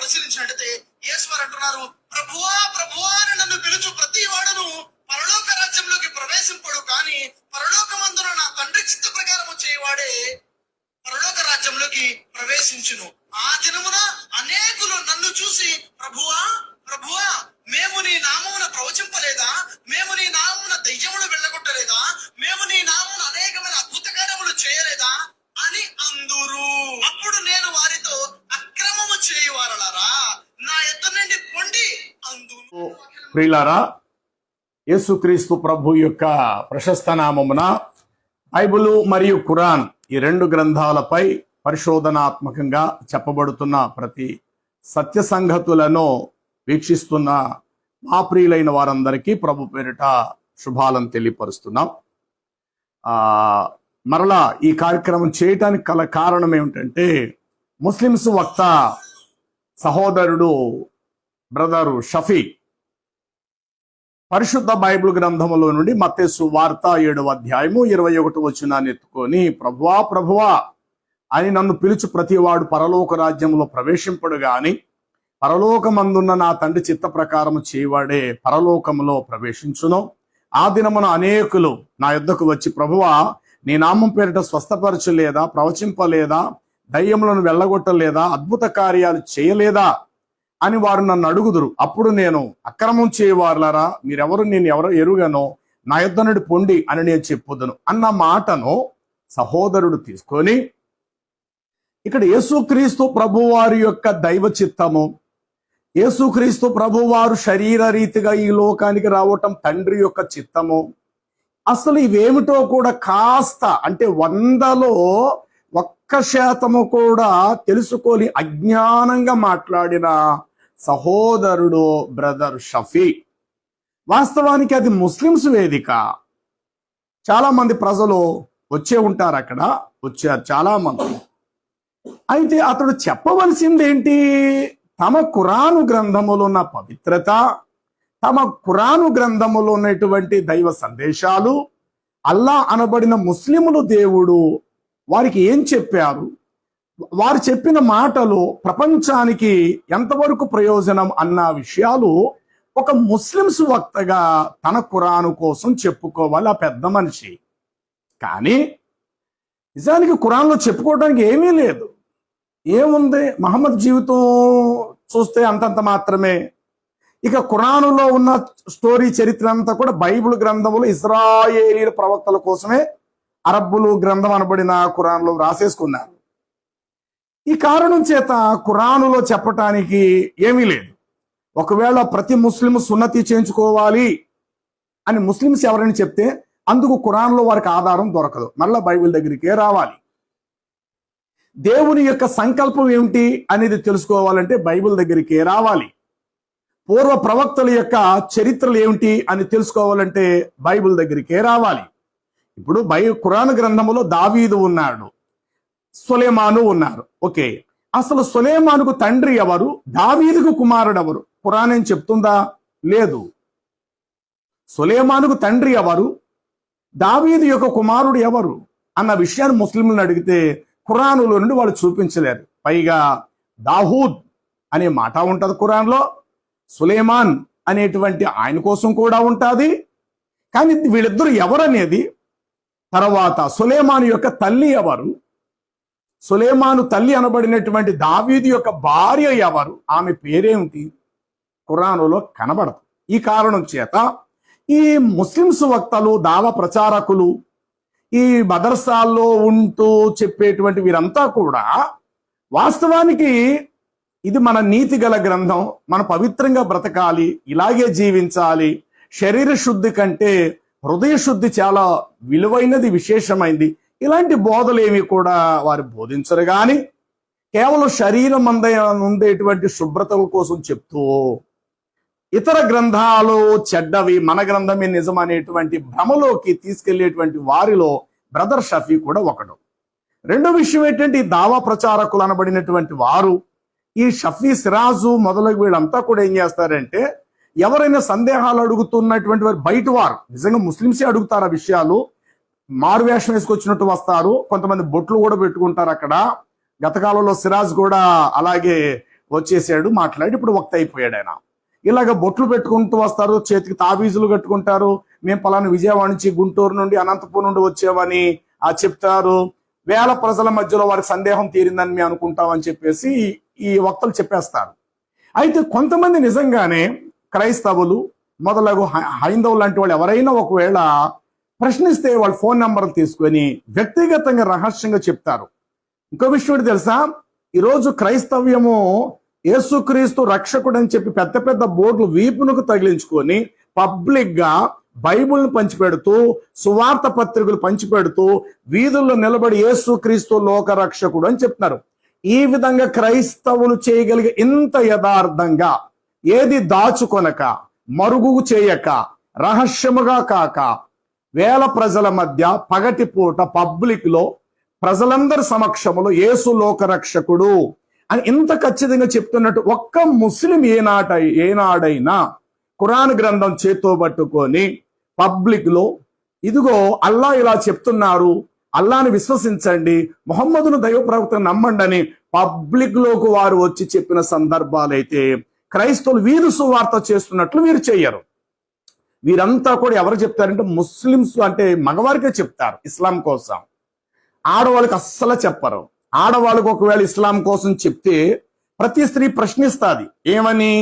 పరిశీలించినట్టయితే యేసువారు అంటున్నారు, ప్రభువా ప్రభువా అని నన్ను పిలుచు ప్రతి వాడును పరలోక రాజ్యంలోకి ప్రవేశింపడు, కానీ పరలోకమందున నా తండ్రి చిత్త ప్రకారం చేయవాడే పరలోక రాజ్యంలోకి ప్రవేశించును. ఆ దినమున అనేకులు నన్ను చూసి ప్రభువా ప్రభువా మేము నీ నామమున ప్రవచింపలేదా, మేము నీ నామమున దెయ్యమును వెళ్ళగొట్టలేదా, మేము నీ నామమున అనేకమైన అద్భుత కార్యములు చేయలేదా అని అందురు. అప్పుడు నేను వారితో అక్రమము చేయువారలారా నా యొద్ద నుండి పొండి అందురు. ప్రియులారా, యేసుక్రీస్తు ప్రభు యొక్క ప్రశస్త నామమున బైబిలు మరియు ఖురాన్ ఈ రెండు గ్రంథాలపై పరిశోధనాత్మకంగా చెప్పబడుతున్న ప్రతి సత్య సంగతులను వీక్షిస్తున్న మా ప్రియులైన వారందరికీ ప్రభు పేరిట శుభాలను తెలియపరుస్తున్నాం. మరలా ఈ కార్యక్రమం చేయటానికి గల కారణం ఏమిటంటే, ముస్లిమ్స్ వక్త సహోదరుడు బ్రదరు షఫీ పరిశుద్ధ బైబిల్ గ్రంథములో నుండి మత్తయి సువార్త 7వ అధ్యాయము 21వ వచనాన్ని ఎత్తుకొని ప్రభువా ప్రభువా అని నన్ను పిలుచు ప్రతివాడు పరలోక రాజ్యంలో ప్రవేశింపడు గాని పరలోకమందున్న నా తండ్రి చిత్త ప్రకారము చేయవాడే పరలోకములో ప్రవేశించును. ఆ దినమున అనేకులు నా యొద్దకు వచ్చి ప్రభువా నీ నామం పేరిట స్వస్థపరచలేదా, ప్రవచింపలేదా, దయ్యములను వెళ్ళగొట్టలేదా, అద్భుత కార్యాలు చేయలేదా అని వారు నన్ను అడుగుదురు. అప్పుడు నేను అక్రమం చేయవారులారా మీరెవరు, నేను ఎవరో ఎరుగనో, నా యొద్ద నుండి పొండి అని నేను చెప్పుదును అన్న మాటను సహోదరుడు తీసుకొని ఇక్కడ యేసుక్రీస్తు ప్రభువారి యొక్క దైవ చిత్తము, యేసుక్రీస్తు ప్రభువారు శరీర రీతిగా ఈ లోకానికి రావటం తండ్రి యొక్క చిత్తము, అసలు ఇవేమిటో కూడా కాస్త అంటే 100లో 1% కూడా తెలుసుకొని అజ్ఞానంగా మాట్లాడిన సహోదరుడు బ్రదర్ షఫీ. వాస్తవానికి అది ముస్లిమ్స్ వేదిక. చాలా మంది ప్రజలు వచ్చే ఉంటారు, అక్కడ వచ్చారు చాలా మంది. అయితే అతడు చెప్పవలసిందేంటి? తమ ఖురాను గ్రంథములో ఉన్న పవిత్రత, తమ ఖురాను గ్రంథములో ఉన్నటువంటి దైవ సందేశాలు, అల్లా అనబడిన ముస్లిములు దేవుడు వారికి ఏం చెప్పారు, వారు చెప్పిన మాటలు ప్రపంచానికి ఎంతవరకు ప్రయోజనం అన్న విషయాలు ఒక ముస్లిమ్స్ వక్తగా తన ఖురాను కోసం చెప్పుకోవాలి ఆ పెద్ద మనిషి. కానీ నిజానికి ఖురాన్లో చెప్పుకోవడానికి ఏమీ లేదు. ఏముంది? మహమ్మద్ జీవితం చూస్తే అంతంత మాత్రమే. ఇక ఖురానులో ఉన్న స్టోరీ చరిత్ర అంతా కూడా బైబిల్ గ్రంథములు ఇజ్రాయేలీల ప్రవక్తల కోసమే అరబ్బులు గ్రంథం అనబడిన ఖురాన్లో రాసేసుకున్నారు. ఈ కారణం చేత ఖురానులో చెప్పటానికి ఏమీ లేదు. ఒకవేళ ప్రతి ముస్లిం సున్నతి చేయించుకోవాలి అని ముస్లిమ్స్ ఎవరైనా చెప్తే అందుకు ఖురాన్లో వారికి ఆధారం దొరకదు, మళ్ళా బైబిల్ దగ్గరికే రావాలి. దేవుని యొక్క సంకల్పం ఏమిటి అనేది తెలుసుకోవాలంటే బైబిల్ దగ్గరికే రావాలి. పూర్వ ప్రవక్తల యొక్క చరిత్రలు ఏమిటి అని తెలుసుకోవాలంటే బైబిల్ దగ్గరికే రావాలి. ఇప్పుడు ఖురాన్ గ్రంథములో దావీదు ఉన్నాడు, సులైమాను ఉన్నారు. ఓకే, అసలు సులైమానుకు తండ్రి ఎవరు, దావీదుకు కుమారుడు ఎవరు? ఖురాన్ ఏం చెప్తుందా? లేదు. సులైమానుకు తండ్రి ఎవరు, దావీదు యొక్క కుమారుడు ఎవరు అన్న విషయాన్ని ముస్లింలను అడిగితే ఖురానులో నుండి వాళ్ళు చూపించలేరు. పైగా దాహూద్ అనే మాట ఉంటుంది ఖురాన్లో, సులైమాన్ అనేటువంటి ఆయన కోసం కూడా ఉంటుంది. కానీ వీళ్ళిద్దరు ఎవరనేది, తర్వాత సులైమాను యొక్క తల్లి ఎవరు, సులైమాను తల్లి అనబడినటువంటి దావీదు యొక్క భార్య ఎవరు, ఆమె పేరేమిటి, ఖురానులో కనబడదు. ఈ కారణం చేత ఈ ముస్లిమ్స్ వక్తలు, దావా ప్రచారకులు, ఈ మదర్సాల్లో ఉంటూ చెప్పేటువంటి వీరంతా కూడా వాస్తవానికి ఇది మన నీతి గల గ్రంథం, మన పవిత్రంగా బ్రతకాలి, ఇలాగే జీవించాలి, శరీర శుద్ధి కంటే హృదయ శుద్ధి చాలా విలువైనది, విశేషమైంది, ఇలాంటి బోధలేవి కూడా వారు బోధించరు. కానీ కేవలం శరీరం ఉండేటువంటి శుభ్రతల కోసం చెప్తూ ఇతర గ్రంథాలు చెడ్డవి, మన గ్రంథమే నిజం అనేటువంటి భ్రమలోకి తీసుకెళ్లేటువంటి వారిలో బ్రదర్ షఫీ కూడా ఒకడు. రెండో విషయం ఏంటంటే, ఈ దావా ప్రచారకులు అనబడినటువంటి వారు, ఈ షఫీ, సిరాజు మొదలగు వీళ్ళంతా కూడా ఏం చేస్తారంటే, ఎవరైనా సందేహాలు అడుగుతున్నటువంటి వారు బయట వారు, నిజంగా ముస్లిమ్సే అడుగుతారు ఆ విషయాలు, మారువేషం వేసుకొచ్చినట్టు వస్తారు, కొంతమంది బొట్లు కూడా పెట్టుకుంటారు అక్కడ. గతకాలంలో సిరాజ్ కూడా అలాగే వచ్చేసాడు, మాట్లాడి ఇప్పుడు వక్త అయిపోయాడు ఆయన. ఇలాగ బొట్లు పెట్టుకుంటూ వస్తారు, చేతికి తాబీజులు కట్టుకుంటారు. మేము పలానా విజయవాడ నుంచి, గుంటూరు నుండి, అనంతపురం నుండి వచ్చామని చెప్తారు. వేల ప్రజల మధ్యలో వారికి సందేహం తీరిందని మేము అనుకుంటామని చెప్పేసి ఈ వక్తలు చెప్పేస్తారు. అయితే కొంతమంది నిజంగానే క్రైస్తవులు మొదలగు హైందవులు లాంటి వాళ్ళు ఎవరైనా ఒకవేళ ప్రశ్నిస్తే వాళ్ళ ఫోన్ నెంబర్లు తీసుకొని వ్యక్తిగతంగా రహస్యంగా చెప్తారు. ఇంకో విషయం ఏంటి తెలుసా, ఈరోజు క్రైస్తవ్యము యేసుక్రీస్తు రక్షకుడు అని చెప్పి పెద్ద పెద్ద బోర్డులు వీపునకు తగిలించుకొని పబ్లిక్ గా బైబుల్ని పంచిపెడుతూ, సువార్త పత్రికలు పంచిపెడుతూ, వీధుల్లో నిలబడి యేసుక్రీస్తు లోక రక్షకుడు అని చెప్తున్నారు. ఈ విధంగా క్రైస్తవులు చేయగలిగే ఇంత యథార్థంగా, ఏది దాచుకొనక, మరుగు చేయక, రహస్యముగా కాక, వేల ప్రజల మధ్య పగటిపూట పబ్లిక్ లో ప్రజలందరి సమక్షంలో యేసు లోక రక్షకుడు అని ఇంత ఖచ్చితంగా చెప్తున్నట్టు ఒక్క ముస్లిం ఏనాడైనా ఖురాన్ గ్రంథం చేత్తో పట్టుకొని పబ్లిక్ లో ఇదిగో అల్లా ఇలా చెప్తున్నారు, అల్లాని విశ్వసించండి, మొహమ్మదును దైవ ప్రవక్తను నమ్మండి అని పబ్లిక్ లోకి వారు వచ్చి చెప్పిన సందర్భాలైతే క్రైస్తవులు వీరు సువార్త చేస్తున్నట్లు వీరు చెయ్యరు. వీరంతా కూడా ఎవరు చెప్తారంటే ముస్లిమ్స్, అంటే మగవారికే చెప్తారు ఇస్లాం కోసం. ఆడవాళ్ళకి అస్సలు చెప్పరు. ఆడవాళ్ళకి ఒకవేళ ఇస్లాం కోసం చెప్తే ప్రతి స్త్రీ ప్రశ్నిస్తుంది, ఏమని,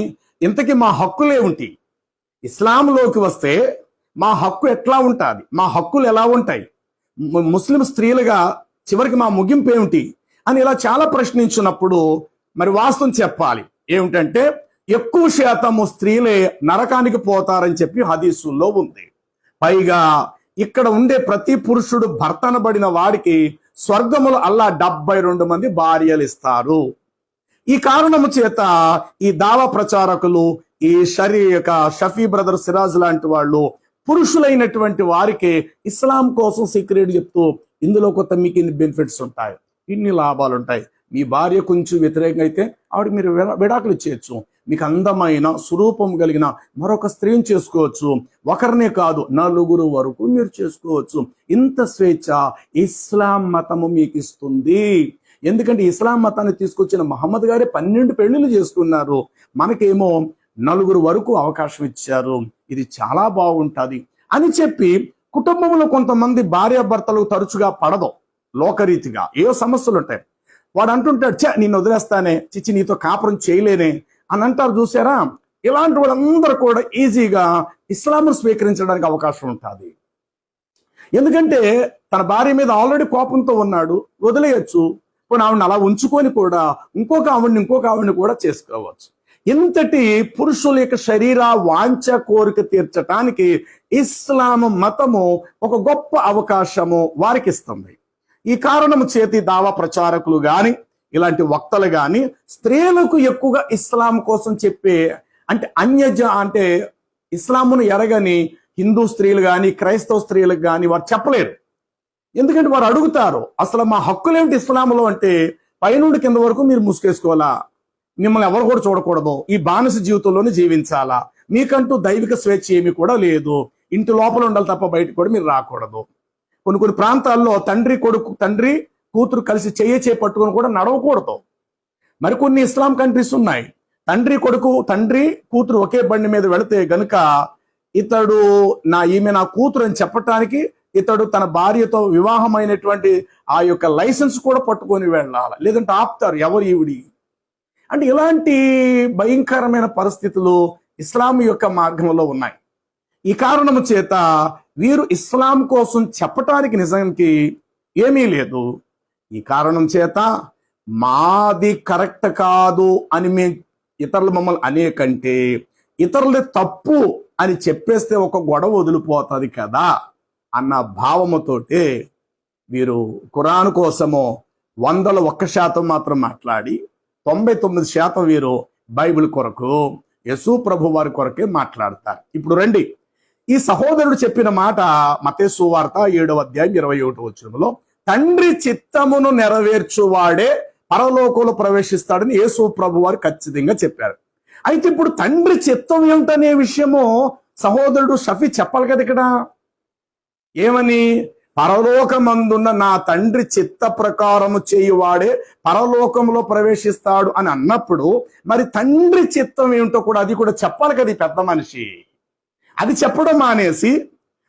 ఇంతకీ మా హక్కులేమిటి, ఇస్లాంలోకి వస్తే మా హక్కు ఎట్లా ఉంటుంది, మా హక్కులు ఎలా ఉంటాయి, ముస్లిం స్త్రీలుగా చివరికి మా ముగింపు ఏమిటి అని ఇలా చాలా ప్రశ్నించినప్పుడు మరి వాస్తవం చెప్పాలి. ఏమిటంటే ఎక్కువ శాతము స్త్రీలే నరకానికి పోతారని చెప్పి హదీసుల్లో ఉంది. పైగా ఇక్కడ ఉండే ప్రతి పురుషుడు భర్తనబడిన వాడికి స్వర్గములో అల్లా 72 మంది భార్యలు ఇస్తారు. ఈ కారణము చేత ఈ దావా ప్రచారకులు, ఈ షఫీ బ్రదర్, సిరాజ్ లాంటి వాళ్ళు పురుషులైనటువంటి వారికి ఇస్లాం కోసం సీక్రెట్ చెప్తూ, ఇందులో కొత్త మీకు ఇన్ని బెనిఫిట్స్ ఉంటాయి, ఇన్ని లాభాలు ఉంటాయి, మీ భార్య కొంచెం వ్యతిరేకంగా అయితే ఆవిడ మీరు విడాకులు ఇచ్చేయచ్చు, మీకు అందమైన స్వరూపం కలిగిన మరొక స్త్రీని చేసుకోవచ్చు, ఒకరినే కాదు 4 వరకు మీరు చేసుకోవచ్చు. ఇంత స్వేచ్ఛ ఇస్లాం మతము మీకు ఇస్తుంది. ఎందుకంటే ఇస్లాం మతాన్ని తీసుకొచ్చిన మహమ్మద్ గారే 12 పెళ్లిళ్ళు చేసుకున్నారు, మనకేమో 4 వరకు అవకాశం ఇచ్చారు. ఇది చాలా బాగుంటుంది అని చెప్పి కుటుంబంలో కొంతమంది భార్యాభర్తలకు తరచుగా పడదు, లోకరీతిగా ఏవో సమస్యలు ఉంటాయి. వాడు అంటుంటాడు, నిన్ను వదిలేస్తానే, చిచ్చి నీతో కాపురం చేయలేనే అని అంటారు. చూసారా, ఇలాంటి వాళ్ళందరూ కూడా ఈజీగా ఇస్లాంను స్వీకరించడానికి అవకాశం ఉంటుంది. ఎందుకంటే తన భార్య మీద ఆల్రెడీ కోపంతో ఉన్నాడు, వదిలేయచ్చు. పోనీ ఆవిడని అలా ఉంచుకొని కూడా ఇంకొక ఆవిడ్ని కూడా చేసుకోవచ్చు. ఇంతటి పురుషుల యొక్క శరీర వాంఛ కోరిక తీర్చటానికి ఇస్లాం మతము ఒక గొప్ప అవకాశము వారికి ఇస్తుంది. ఈ కారణము చేతి దావా ప్రచారకులు గాని, ఇలాంటి వక్తలు గాని స్త్రీలకు ఎక్కువగా ఇస్లాం కోసం చెప్పే, అంటే అంటే ఇస్లామును ఎరగని హిందూ స్త్రీలు కానీ, క్రైస్తవ స్త్రీలకు కానీ వారు చెప్పలేరు. ఎందుకంటే వారు అడుగుతారు, అసలు మా హక్కులేమిటి ఇస్లాంలో అంటే, పైనుండి కింద వరకు మీరు ముసుకేసుకోవాలా, మిమ్మల్ని ఎవరు కూడా చూడకూడదు, ఈ బానిస జీవితంలోనే జీవించాలా, మీకంటూ దైవిక స్వేచ్ఛ ఏమి కూడా లేదు, ఇంటి లోపల ఉండాలి తప్ప బయటకు కూడా మీరు రాకూడదు. కొన్ని ప్రాంతాల్లో తండ్రి కూతురు కలిసి చెయ్యి పట్టుకొని కూడా నడవకూడదు. మరికొన్ని ఇస్లాం కంట్రీస్ ఉన్నాయి, తండ్రి కూతురు ఒకే బండి మీద వెళితే గనుక ఇతడు ఈమె నా కూతురు అని చెప్పటానికి ఇతడు తన భార్యతో వివాహమైనటువంటి ఆ యొక్క లైసెన్స్ కూడా పట్టుకొని వెళ్ళాలి, లేదంటే ఆపుతారు, ఎవరు ఈవిడి అంటే. ఇలాంటి భయంకరమైన పరిస్థితులు ఇస్లాం యొక్క మార్గంలో ఉన్నాయి. ఈ కారణము చేత వీరు ఇస్లాం కోసం చెప్పటానికి నిజానికి ఏమీ లేదు. ఈ కారణం చేత మాది కరెక్ట్ కాదు అని ఇతరులు మమ్మల్ని అనే కంటే ఇతరులది తప్పు అని చెప్పేస్తే ఒక గొడవ వదిలిపోతుంది కదా అన్న భావముతోటే వీరు ఖురాన్ కోసము 101% మాత్రం మాట్లాడి 99% వీరు బైబిల్ కొరకు, యేసు ప్రభు వారి కొరకే మాట్లాడతారు. ఇప్పుడు రండి, ఈ సహోదరుడు చెప్పిన మాట మత్తయి సువార్త 7వ అధ్యాయం 21వ వచనంలో, తండ్రి చిత్తమును నెరవేర్చువాడే పరలోకంలో ప్రవేశిస్తాడని యేసు ప్రభు వారు ఖచ్చితంగా చెప్పారు. అయితే ఇప్పుడు తండ్రి చిత్తం ఏమిటనే విషయము సహోదరుడు షఫీ చెప్పాలి కదా ఇక్కడ. ఏమని, పరలోకమందున్న నా తండ్రి చిత్త ప్రకారము చేయువాడే పరలోకంలో ప్రవేశిస్తాడు అని అన్నప్పుడు మరి తండ్రి చిత్తం ఏమిటో కూడా అది కూడా చెప్పాలి కదా ఈ పెద్ద మనిషి. అది చెప్పడం మానేసి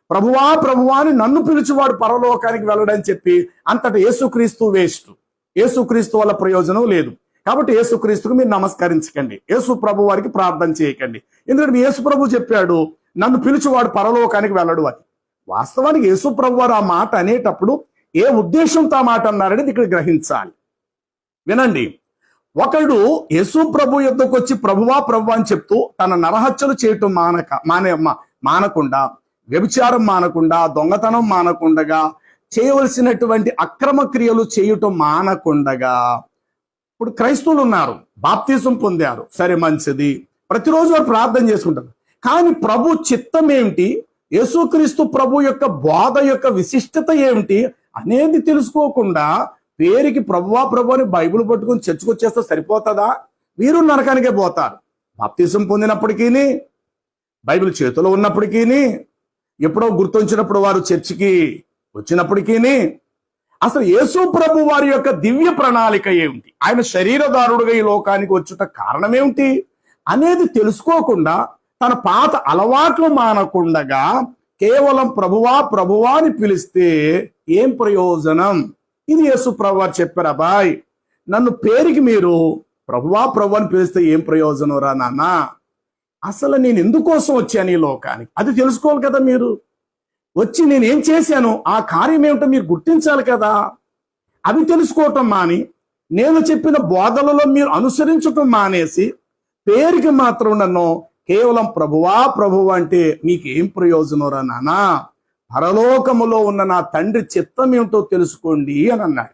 ప్రభువా ప్రభువా అని నన్ను పిలిచివాడు పరలోకానికి వెళ్ళడని చెప్పి అంతటి యేసుక్రీస్తు వేస్ట్. యేసుక్రీస్తు వల్ల ప్రయోజనం లేదు. కాబట్టి యేసుక్రీస్తుకు మీరు నమస్కరించకండి, యేసు ప్రభు వారికి ప్రార్థన చేయకండి. ఎందుకంటే యేసు ప్రభు చెప్పాడు నన్ను పిలిచివాడు పరలోకానికి వెళ్ళడు అని. వాస్తవానికి యేసు ప్రభు వారు ఆ మాట అనేటప్పుడు ఏ ఉద్దేశంతో ఆ మాట అన్నారనేది ఇక్కడ గ్రహించాలి. వినండి, ఒకడు యేసు ప్రభు యొద్దకు వచ్చి ప్రభువా ప్రభు అని చెప్తూ తన నరహత్యలు చేయటం మానకుండా, వ్యభిచారం మానకుండా, దొంగతనం మానకుండగా, చేయవలసినటువంటి అక్రమ క్రియలు చేయటం మానకుండగా, ఇప్పుడు క్రైస్తవులు ఉన్నారు, బాప్తిజం పొందారు, సరే మంచిది, ప్రతిరోజు వారు ప్రార్థన చేసుకుంటారు. కానీ ప్రభు చిత్తం ఏమిటి, యేసుక్రీస్తు ప్రభు యొక్క బోధ యొక్క విశిష్టత ఏమిటి అనేది తెలుసుకోకుండా పేరుకి ప్రభువా ప్రభు అని బైబిల్ పట్టుకుని చర్చకొచ్చేస్తే సరిపోతుందా? వీరు నరకానికే పోతారు. బాప్తిజం పొందినప్పటికీ, బైబిల్ చేతిలో ఉన్నప్పటికీ, ఎప్పుడో గుర్తొచ్చినప్పుడు వారు చర్చికి వచ్చినప్పటికీ, అసలు యేసు ప్రభు వారి యొక్క దివ్య ప్రణాళిక ఏమిటి, ఆయన శరీరధారుడుగా ఈ లోకానికి వచ్చుట కారణమేమిటి అనేది తెలుసుకోకుండా తన పాత అలవాట్లు మానకుండగా కేవలం ప్రభువా ప్రభువా అని పిలిస్తే ఏం ప్రయోజనం? ఇది యేసు ప్రభు వారు చెప్పారు, అబ్బాయ్ నన్ను పేరుకి మీరు ప్రభువా ప్రభు అని పిలిస్తే ఏం ప్రయోజనం రా నాన్న, అసలు నేను ఎందుకోసం వచ్చాను ఈ లోకానికి అది తెలుసుకోవాలి కదా. మీరు వచ్చి నేనేం చేశాను ఆ కార్యం ఏమిటో మీరు గుర్తించాలి కదా. అవి తెలుసుకోవటం మాని నేను చెప్పిన బోధలలో మీరు అనుసరించటం మానేసి పేరుకి మాత్రం నన్ను కేవలం ప్రభువా ప్రభువా అంటే మీకేం ప్రయోజనం రా నానా, పరలోకములో ఉన్న నా తండ్రి చిత్తం ఏమిటో తెలుసుకోండి అని అన్నాడు.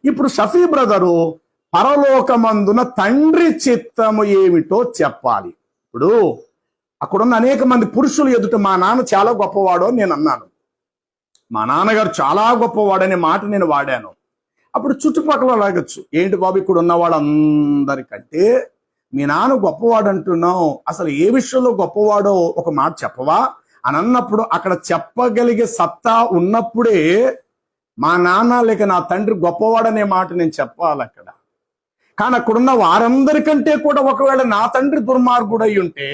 ఇప్పుడు షఫీ బ్రదరు పరలోకమందున తండ్రి చిత్తము ఏమిటో చెప్పాలి. ఇప్పుడు అక్కడున్న అనేక మంది పురుషులు ఎదుట మా నాన్న చాలా గొప్పవాడు అని నేను అన్నాను, మా నాన్నగారు చాలా గొప్పవాడనే మాట నేను వాడాను. అప్పుడు చుట్టుపక్కల లాగచ్చు, ఏంటి బాబు ఇక్కడ ఉన్న వాళ్ళందరికంటే మీ నాన్న గొప్పవాడు అంటున్నావు, అసలు ఏ విషయంలో గొప్పవాడో ఒక మాట చెప్పవా అని అన్నప్పుడు అక్కడ చెప్పగలిగే సత్తా ఉన్నప్పుడే మా నాన్న లేక నా తండ్రి గొప్పవాడనే మాట నేను చెప్పాలి అక్కడ. కానీ అక్కడున్న వారందరికంటే కూడా ఒకవేళ నా తండ్రి దుర్మార్గుడు అయి ఉంటే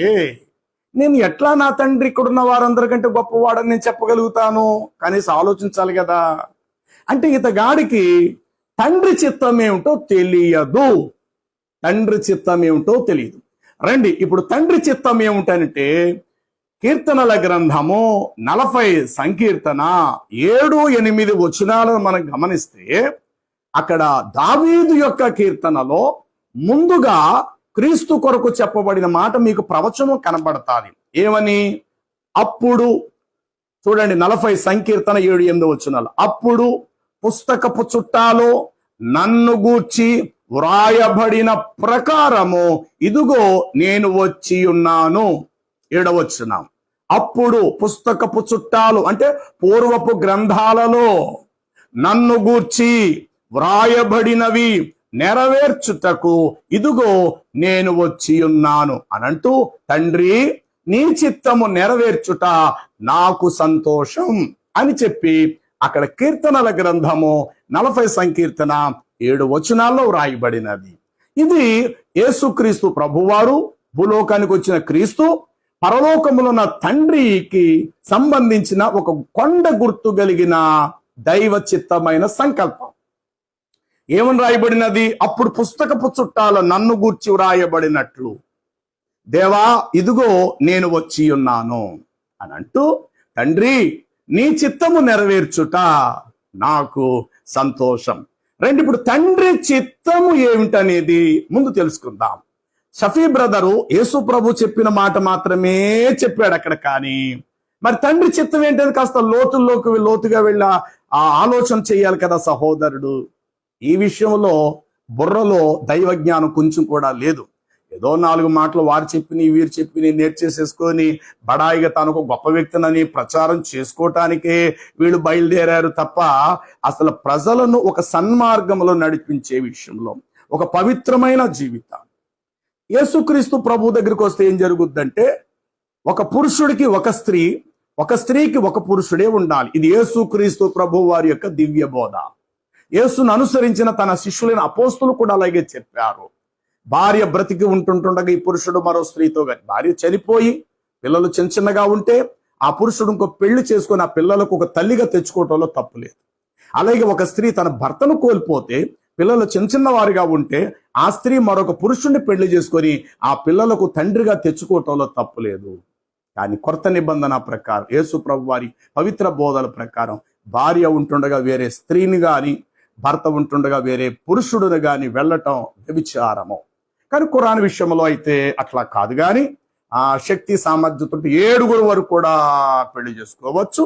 నేను ఎట్లా నా తండ్రి ఇక్కడున్న వారందరికంటే గొప్పవాడని నేను చెప్పగలుగుతాను? కనీసం ఆలోచించాలి కదా. అంటే ఇతగాడికి తండ్రి చిత్తం ఏమిటో తెలియదు, తండ్రి చిత్తం ఏమిటో తెలియదు. రండి ఇప్పుడు తండ్రి చిత్తం ఏమిటంటే కీర్తనల గ్రంథము 40 సంకీర్తన 7-8 వచనాలను మనం గమనిస్తే అక్కడ దావీదు యొక్క కీర్తనలో ముందుగా క్రీస్తు కొరకు చెప్పబడిన మాట మీకు ప్రవచనం కనబడతాది. ఏమని? అప్పుడు చూడండి 40 సంకీర్తన 7-8 వచనాలు. అప్పుడు పుస్తకపు చుట్టాలో నన్ను గూర్చి వ్రాయబడిన ప్రకారము ఇదిగో నేను వచ్చి ఉన్నాను. 7వ వచనం. అప్పుడు పుస్తకపు చుట్టాలు అంటే పూర్వపు గ్రంథాలలో నన్ను గూర్చి వ్రాయబడినవి నెరవేర్చుటకు ఇదిగో నేను వచ్చి ఉన్నాను అనంటూ తండ్రి నీ చిత్తము నెరవేర్చుట నాకు సంతోషం అని చెప్పి అక్కడ కీర్తనల గ్రంథము 40 సంకీర్తన 7 వచనాల్లో వ్రాయబడినది. ఇది యేసుక్రీస్తు ప్రభువారు భూలోకానికి వచ్చిన క్రీస్తు పరలోకములో ఉన్న తండ్రికి సంబంధించిన ఒక కొండ గుర్తు కలిగిన దైవ చిత్తమైన సంకల్పం. ఏమని రాయబడినది? అప్పుడు పుస్తకపు చుట్టాల నన్ను గూర్చి వ్రాయబడినట్లు దేవా ఇదిగో నేను వచ్చి ఉన్నాను అని అంటూ తండ్రి నీ చిత్తము నెరవేర్చుట నాకు సంతోషం. రండి ఇప్పుడు తండ్రి చిత్తము ఏమిటనేది ముందు తెలుసుకుందాం. షఫీ బ్రదరు యేసు ప్రభు చెప్పిన మాట మాత్రమే చెప్పాడు అక్కడ, కానీ మరి తండ్రి చిత్తం ఏంటని కాస్త లోతుగా వెళ్ళి ఆ ఆలోచన చేయాలి కదా సహోదరుడు. ఈ విషయంలో బుర్రలో దైవ జ్ఞానం కొంచెం కూడా లేదు. ఏదో 4 మాటలు వారు చెప్పిని వీరు చెప్పిని నేర్చేసేసుకొని బడాయిగా తనకు గొప్ప వ్యక్తినని ప్రచారం చేసుకోవటానికే వీళ్ళు బయలుదేరారు తప్ప అసలు ప్రజలను ఒక సన్మార్గంలో నడిపించే విషయంలో ఒక పవిత్రమైన జీవితం. యేసుక్రీస్తు ప్రభు దగ్గరికి వస్తే ఏం జరుగుద్దంటే ఒక పురుషుడికి ఒక స్త్రీ, ఒక స్త్రీకి ఒక పురుషుడే ఉండాలి. ఇది యేసుక్రీస్తు ప్రభు వారి యొక్క దివ్య బోధ. యేసును అనుసరించిన తన శిష్యులైన అపోస్తులు కూడా అలాగే చెప్పారు. భార్య బ్రతికి ఉంటుండగా ఈ పురుషుడు మరో స్త్రీతో కానీ, భార్య చనిపోయి పిల్లలు చిన్నగా ఉంటే ఆ పురుషుడు ఇంకో పెళ్లి చేసుకొని ఆ పిల్లలకు ఒక తల్లిగా తెచ్చుకోవటంలో తప్పులేదు. అలాగే ఒక స్త్రీ తన భర్తను కోల్పోతే పిల్లలు చిన్న వారిగా ఉంటే ఆ స్త్రీ మరొక పురుషుణ్ణి పెళ్లి చేసుకొని ఆ పిల్లలకు తండ్రిగా తెచ్చుకోవటంలో తప్పులేదు. కానీ కొత్త నిబంధన ప్రకారం యేసు ప్రభు వారి పవిత్ర బోధల ప్రకారం భార్య ఉంటుండగా వేరే స్త్రీని గాని, భర్త ఉంటుండగా వేరే పురుషుడిని గాని వెళ్ళటం వ్యభిచారము. కానీ ఖురాన్ విషయంలో అయితే అట్లా కాదు. కానీ ఆ శక్తి సామర్థ్యంతో 7 వరకు కూడా పెళ్లి చేసుకోవచ్చు.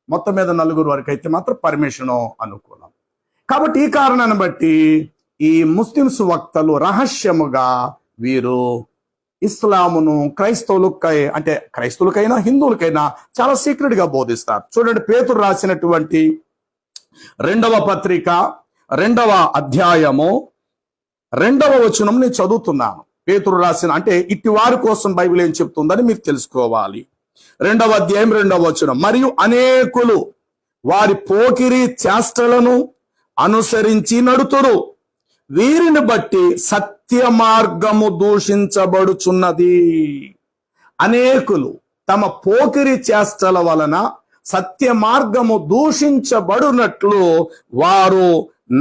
మొత్తం మీద 4 వరకు అయితే మాత్రం పర్మిషన్ అనుకూలం. కాబట్టి ఈ కారణాన్ని బట్టి ఈ ముస్లిమ్స్ వక్తలు రహస్యముగా వీరు ఇస్లామును అంటే క్రైస్తవులకైనా హిందువులకైనా చాలా సీక్రెట్ గా బోధిస్తారు. చూడండి, పేతురు రాసినటువంటి 2వ పత్రిక 2వ అధ్యాయము 2వ వచనం నేను చదువుతున్నాను. పేతురు రాసిన అంటే ఇట్టి వారి కోసం బైబిల్ ఏం చెప్తుందని మీరు తెలుసుకోవాలి. 2వ అధ్యాయం 2వ వచనం, మరియు అనేకులు వారి పోకిరి చేష్టలను అనుసరించి నడుతురు, వీరిని బట్టి సత్య మార్గము దూషించబడుచున్నది. అనేకులు తమ పోకిరి చేష్టల వలన సత్య మార్గము దూషించబడునట్లు వారు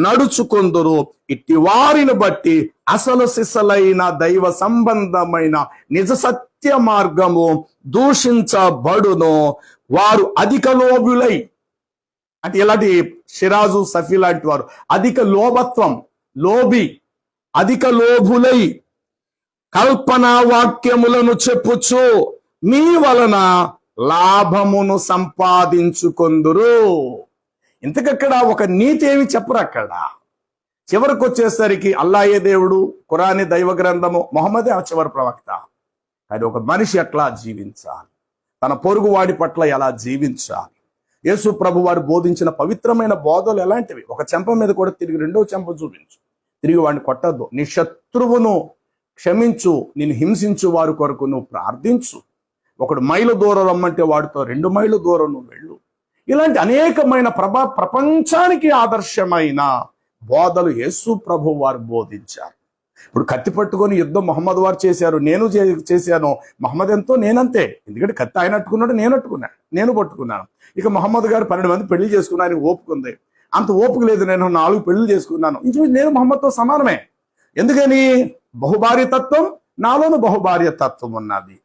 నడుచుకొందురు. ఇట్టి వారిని బట్టి అసలు సిసలైన దైవ సంబంధమైన నిజ సత్య మార్గము దూషించబడును. వారు అధిక లోబులై, అంటే ఇలాంటి షిరాజు సఫీ లాంటి వారు అధిక లోభత్వం, లోబి, అధిక లోభులై కల్పనా వాక్యములను చెప్పుచు మీ వలన లాభమును సంపాదించుకొందురు. ఇంతకక్కడ ఒక నీతి ఏమి చెప్పరు. అక్కడ చివరికి వచ్చేసరికి అల్లాయే దేవుడు, ఖురాని దైవ గ్రంథము, మొహమ్మదే ఆ చివరి ప్రవక్త. అది ఒక మనిషి ఎట్లా జీవించాలి, తన పొరుగు వాడి పట్ల ఎలా జీవించాలి, యేసు ప్రభు వారు బోధించిన పవిత్రమైన బోధలు ఎలాంటివి. ఒక చెంప మీద కూడా తిరిగి 2వ చెంప చూపించు, తిరిగి వాడిని కొట్టద్దు, నీ శత్రువును క్షమించు, నిన్ను హింసించు వారి కొరకు నువ్వు ప్రార్థించు, ఒకడు మైలు దూరం రమ్మంటే వాడితో 2 మైళ్ళు దూరం నువ్వు వెళ్ళు. ఇలాంటి అనేకమైన ప్రపంచానికి ఆదర్శమైన బోధలు యేసు ప్రభు వారు బోధించారు. ఇప్పుడు కత్తి పట్టుకొని యుద్ధం మహమ్మద్ వారు చేశారు, నేను చేశాను, మహమ్మద్ ఎంతో నేనంతే. ఎందుకంటే కత్తి ఆయన అట్టుకున్నాడు, నేను పట్టుకున్నాను. ఇక మహమ్మద్ గారు 12 మంది పెళ్లి చేసుకున్నా, ఆయన ఓపుకుంది. అంత ఓపిక లేదు, నేను 4 పెళ్లి చేసుకున్నాను. ఇంచుమించు నేను మహమ్మద్తో సమానమే. ఎందుకని? బహుభార్య తత్వం, నాలోను బహుభార్య తత్వం ఉన్నది.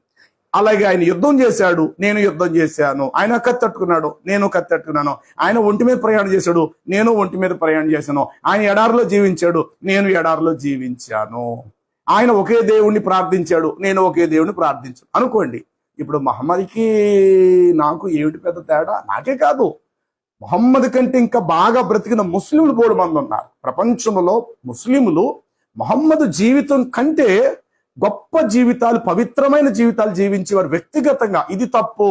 అలాగే ఆయన యుద్ధం చేశాడు, నేను యుద్ధం చేశాను. ఆయన కత్తట్టుకున్నాడు, నేను కత్తట్టుకున్నాను. ఆయన ఒంటి మీద ప్రయాణం చేశాడు, నేను ఒంటి మీద ప్రయాణం చేశాను. ఆయన ఎడారిలో జీవించాడు, నేను ఎడారిలో జీవించాను. ఆయన ఒకే దేవుణ్ణి ప్రార్థించాడు, నేను ఒకే దేవుణ్ణి ప్రార్థించాను. అనుకోండి, ఇప్పుడు మహమ్మద్కి నాకు ఏమిటి పెద్ద తేడా? నాకే కాదు, మహమ్మద్ కంటే ఇంకా బాగా బ్రతికిన ముస్లింలు 3 మంది ఉన్నారు ప్రపంచంలో. ముస్లింలు మహమ్మద్ జీవితం కంటే గొప్ప జీవితాలు, పవిత్రమైన జీవితాలు జీవించేవారు వ్యక్తిగతంగా. ఇది తప్పు,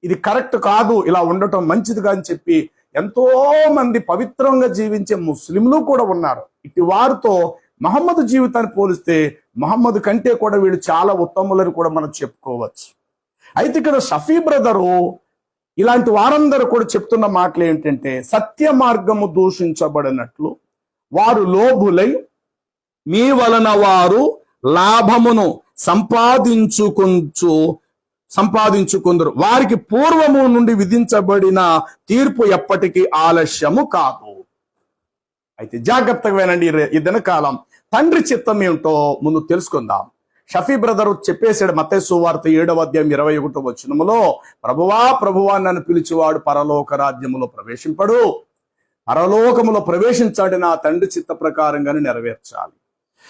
ఇది కరెక్ట్ కాదు, ఇలా ఉండటం మంచిదిగా అని చెప్పి ఎంతో మంది పవిత్రంగా జీవించే ముస్లింలు కూడా ఉన్నారు. ఇటు వారితో మహమ్మద్ జీవితాన్ని పోలిస్తే మహమ్మద్ కంటే కూడా వీళ్ళు చాలా ఉత్తములని కూడా మనం చెప్పుకోవచ్చు. అయితే ఇక్కడ షఫీ బ్రదరు ఇలాంటి వారందరూ కూడా చెప్తున్న మాటలు ఏంటంటే, సత్య మార్గము దూషించబడినట్లు వారు లోభులై మీ వలన వారు లాభమును సంపాదించుకుందరు. వారికి పూర్వము నుండి విధించబడిన తీర్పు ఎప్పటికీ ఆలస్యము కాదు. అయితే జాగ్రత్తగా వినండి, ఈ దినకాలం తండ్రి చిత్తం ఏమిటో ముందు తెలుసుకుందాం. షఫీ బ్రదర్ చెప్పేశాడు మత్తయి సువార్త 7వ అధ్యాయం 21వ వచనములో, ప్రభువా నన్ను పిలిచివాడు పరలోక రాజ్యములో ప్రవేశింపడు, పరలోకములో ప్రవేశించాడు నా తండ్రి చిత్త ప్రకారంగానే నెరవేర్చాలి.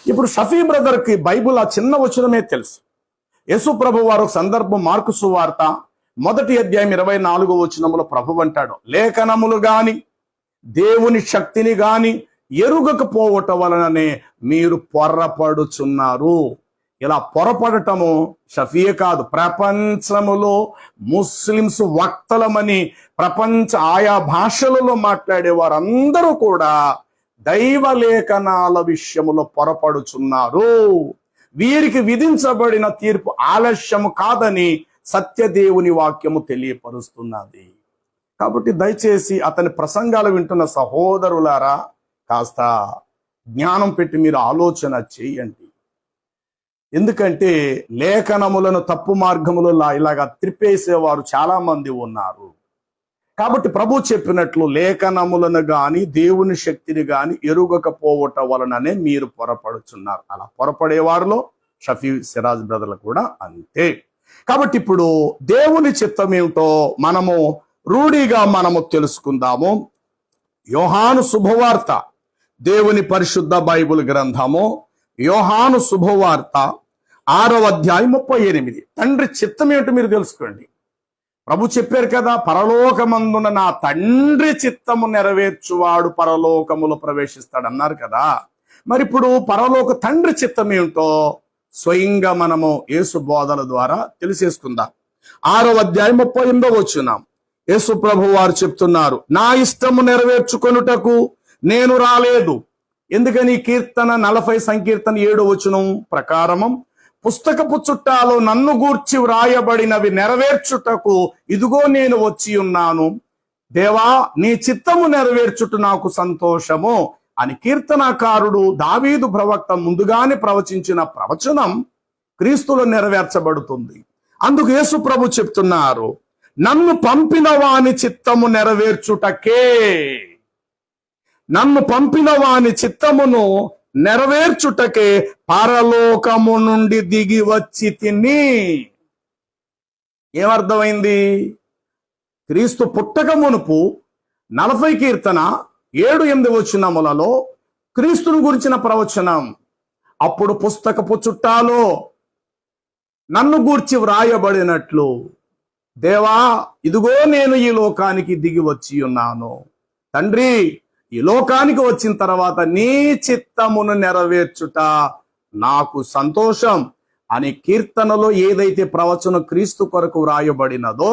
ఇప్పుడు షఫీ బ్రదర్ కి బైబుల్ ఆ చిన్న వచనమే తెలుసు. యేసు ప్రభు వారు సందర్భం మార్కు సువార్త 1వ అధ్యాయం 24వ వచనములో ప్రభు అంటాడు, లేఖనములు గాని దేవుని శక్తిని గాని ఎరుగకపోవటం వలననే మీరు పొర్రపడుచున్నారు. ఇలా పొరపడటము షఫీయే కాదు, ప్రపంచములో ముస్లిమ్స్ వక్తలమని ఆయా భాషలలో మాట్లాడే వారందరూ కూడా దైవ లేఖనాల విషయములో పొరపడుచున్నారు. వీరికి విధించబడిన తీర్పు ఆలస్యము కాదని సత్యదేవుని వాక్యము తెలియపరుస్తున్నది. కాబట్టి దయచేసి అతని ప్రసంగాలు వింటున్న సహోదరులారా కాస్త జ్ఞానం పెట్టి మీరు ఆలోచన చేయండి. ఎందుకంటే లేఖనములను తప్పు మార్గములో ఇలాగా త్రిప్పేసేవారు చాలా మంది ఉన్నారు. కాబట్టి ప్రభు చెప్పినట్లు లేఖనములను గాని దేవుని శక్తిని గాని ఎరుగకపోవటం వలననే మీరు పొరపడుచున్నారు. అలా పొరపడే వారిలో షఫీ సిరాజ్ బ్రదర్లు కూడా అంతే. కాబట్టి ఇప్పుడు దేవుని చిత్తం ఏమిటో మనము రూఢిగా తెలుసుకుందాము. యోహాను శుభవార్త, దేవుని పరిశుద్ధ బైబిల్ గ్రంథము యోహాను శుభవార్త 6వ అధ్యాయం 38. తండ్రి చిత్తం ఏమిటో మీరు తెలుసుకోండి. ప్రభు చెప్పారు కదా, పరలోకమందున నా తండ్రి చిత్తము నెరవేర్చువాడు పరలోకములో ప్రవేశిస్తాడు అన్నారు కదా. మరి ఇప్పుడు పరలోక తండ్రి చిత్తం ఏమిటో స్వయంగా మనము యేసు బోధల ద్వారా తెలిసేసుకుందాం. 6వ అధ్యాయం 38వ వచనం యేసు ప్రభు వారు చెప్తున్నారు, నా ఇష్టము నెరవేర్చుకొనుటకు నేను రాలేదు. ఎందుకని? కీర్తన 40 సంకీర్తన 7వ వచనం ప్రకారము పుస్తకపు చుట్టాలో నన్ను గూర్చి వ్రాయబడినవి నెరవేర్చుటకు ఇదిగో నేను వచ్చి ఉన్నాను. దేవా, నీ చిత్తము నెరవేర్చుట నాకు సంతోషము అని కీర్తనాకారుడు దావీదు ప్రవక్త ముందుగానే ప్రవచించిన ప్రవచనం క్రీస్తులో నెరవేర్చబడుతుంది. అందుకు యేసు ప్రభు చెప్తున్నారు, నన్ను పంపిన వాని చిత్తము నెరవేర్చుటకే, నన్ను పంపిన వాని చిత్తమును నెరవేర్చుటకే పరలోకము నుండి దిగి వచ్చి తిని. ఏమర్థమైంది? క్రీస్తు పుట్టక మునుపు 40 కీర్తన 7-8 వచనములలో క్రీస్తుని గురించిన ప్రవచనం. అప్పుడు పుస్తకపు చుట్టాలో నన్ను గూర్చి వ్రాయబడినట్లు, దేవా, ఇదిగో నేను ఈ లోకానికి దిగి వచ్చి ఉన్నాను. తండ్రి, ఈ లోకానికి వచ్చిన తర్వాత నీ చిత్తమును నెరవేర్చుట నాకు సంతోషం అని కీర్తనలో ఏదైతే ప్రవచనం క్రీస్తు కొరకు వ్రాయబడినదో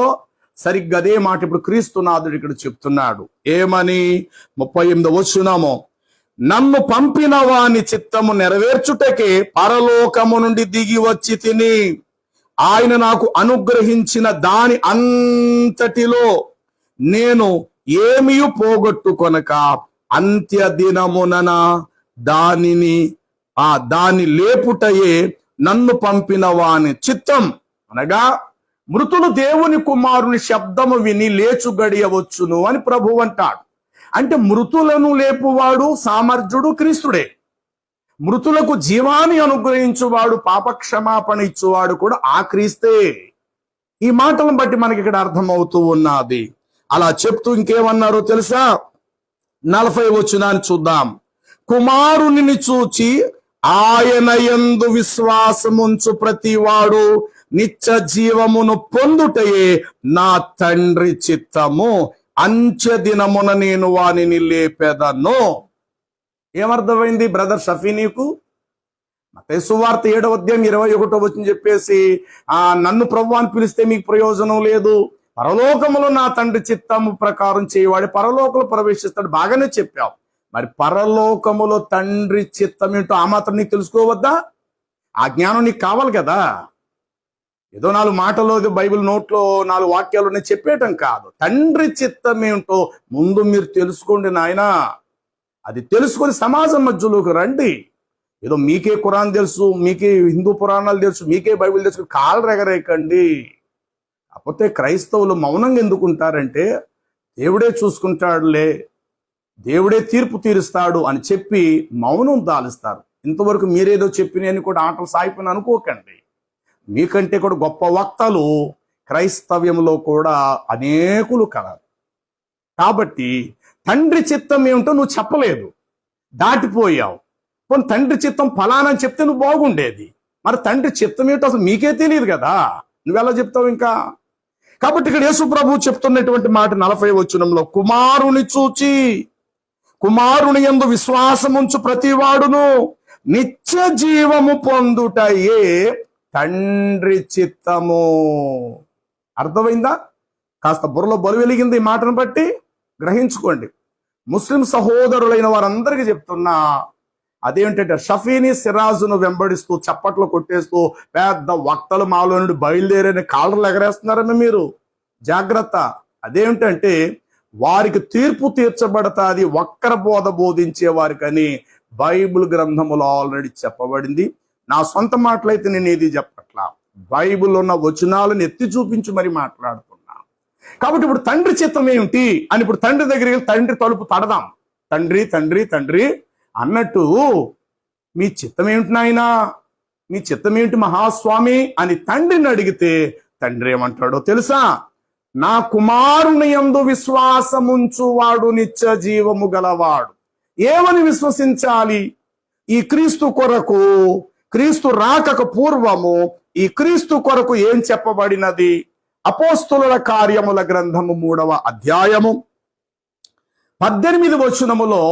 సరిగ్గా అదే మాట ఇప్పుడు క్రీస్తునాథుడు ఇక్కడ చెప్తున్నాడు. ఏమని? 38వ వచనము, నన్ను పంపిన వాని చిత్తము నెరవేర్చుటకే పరలోకము నుండి దిగి వచ్చి తిని, ఆయన నాకు అనుగ్రహించిన దాని అంతటిలో నేను ఏమీ పోగొట్టుకొనక అంత్య దినమున దాని లేపుటయే నన్ను పంపిన వాని చిత్తం. అనగా మృతులు దేవుని కుమారుని శబ్దము విని లేచు గడియవచ్చును అని ప్రభువు అంటాడు. అంటే మృతులను లేపువాడు సామర్థ్యుడు క్రీస్తుడే. మృతులకు జీవాన్ని అనుగ్రహించువాడు, పాపక్షమాపణ ఇచ్చువాడు కూడా ఆ క్రీస్తే. ఈ మాటలను బట్టి మనకి ఇక్కడ అర్థమవుతూ ఉన్నది. అలా చెప్తూ ఇంకేమన్నారో తెలుసా? 40వ వచనాన్ని చూద్దాం. కుమారుని చూచి ఆయన యందు విశ్వాసముంచు ప్రతివాడు నిత్య జీవమును పొందుటయే నా తండ్రి చిత్తము. అంచె దినమున నేను వానిని లేపెదను. ఏమర్థమైంది బ్రదర్ షఫీ నీకు? మత్తయి సువార్త 7వ అధ్యాయం 21వ వచనం చెప్పేసి నన్ను ప్రభువు అని పిలిస్తే మీకు ప్రయోజనం లేదు, పరలోకములో నా తండ్రి చిత్తము ప్రకారం చేయవాడి పరలోకములో ప్రవేశిస్తాడు. బాగానే చెప్పావు. మరి పరలోకములో తండ్రి చిత్తం ఏంటో ఆ మాత్రం నీకు తెలుసుకోవద్దా? ఆ జ్ఞానం నీకు కావాలి కదా. ఏదో 4 మాటలు బైబిల్ నోట్లో 4 వాక్యాలు చెప్పేయటం కాదు. తండ్రి చిత్తం ఏంటో ముందు మీరు తెలుసుకోండి నాయనా. అది తెలుసుకొని సమాజం మధ్యలోకి రండి. ఏదో మీకే ఖురాన్ తెలుసు, మీకే హిందూ పురాణాలు తెలుసు, మీకే బైబిల్ తెలుసు, కాళ్ళు రెగరేకండి. కాకపోతే క్రైస్తవులు మౌనంగా ఎందుకుంటారంటే దేవుడే చూసుకుంటాడులే, దేవుడే తీర్పు తీరుస్తాడు అని చెప్పి మౌనం దాలుస్తారు. ఇంతవరకు మీరేదో చెప్పినని కూడా ఆటలు సాయిపోయిన అనుకోకండి. మీకంటే కూడా గొప్ప వక్తలు క్రైస్తవ్యంలో కూడా అనేకులు కలరు. కాబట్టి తండ్రి చిత్తం ఏమిటో నువ్వు చెప్పలేదు, దాటిపోయావు. కొన్ని తండ్రి చిత్తం ఫలానా చెప్తే నువ్వు బాగుండేది. మరి తండ్రి చిత్తం ఏమిటో అసలు మీకే తెలియదు కదా, నువ్వెలా చెప్తావు ఇంకా? కాబట్టి ఇక్కడ యేసు ప్రభు చెప్తున్నటువంటి మాట 40వ వచనంలో, కుమారుని చూచి కుమారుని యందు విశ్వాసముంచు ప్రతివాడును నిత్య జీవము పొందుటయే తండ్రి చిత్తము. అర్థమైందా? కాస్త బుర్రలో బలు వెలిగింది ఈ మాటను బట్టి గ్రహించుకోండి. ముస్లిం సహోదరులైన వారందరికీ చెప్తున్నా, అదేంటంటే షఫీని సిరాజును వెంబడిస్తూ చప్పట్లు కొట్టేస్తూ పెద్ద వక్తలు మాలో నుండి బయలుదేరని కాళ్ళలు ఎగరేస్తున్నారని మీరు జాగ్రత్త. అదేమిటంటే వారికి తీర్పు తీర్చబడతాది వక్ర బోధ బోధించే వారికని బైబిల్ గ్రంథములో ఆల్రెడీ చెప్పబడింది. నా సొంత మాటలైతే నేను ఏది చెప్పట్లా, బైబిల్ ఉన్న వచనాలను ఎత్తి చూపించి మరి మాట్లాడుతున్నా. కాబట్టి ఇప్పుడు తండ్రి చిత్తం ఏమిటి అని ఇప్పుడు తండ్రి దగ్గరికి వెళ్ళి తండ్రి తలుపు తడదాం. తండ్రి తండ్రి తండ్రి అన్నట్టు మీ చిత్తం ఏమిటి నాయనా, మీ చిత్తం ఏమిటి మహాస్వామి అని తండ్రిని అడిగితే తండ్రి ఏమంటాడో తెలుసా? నా కుమారుని యందు విశ్వాసముంచువాడు నిత్య జీవము గలవాడు. ఏమని విశ్వసించాలి? ఈ క్రీస్తు కొరకు, క్రీస్తు రాకకు పూర్వము ఈ క్రీస్తు కొరకు ఏం చెప్పబడినది? అపోస్తుల కార్యముల గ్రంథము 3వ అధ్యాయము 18 వచనములో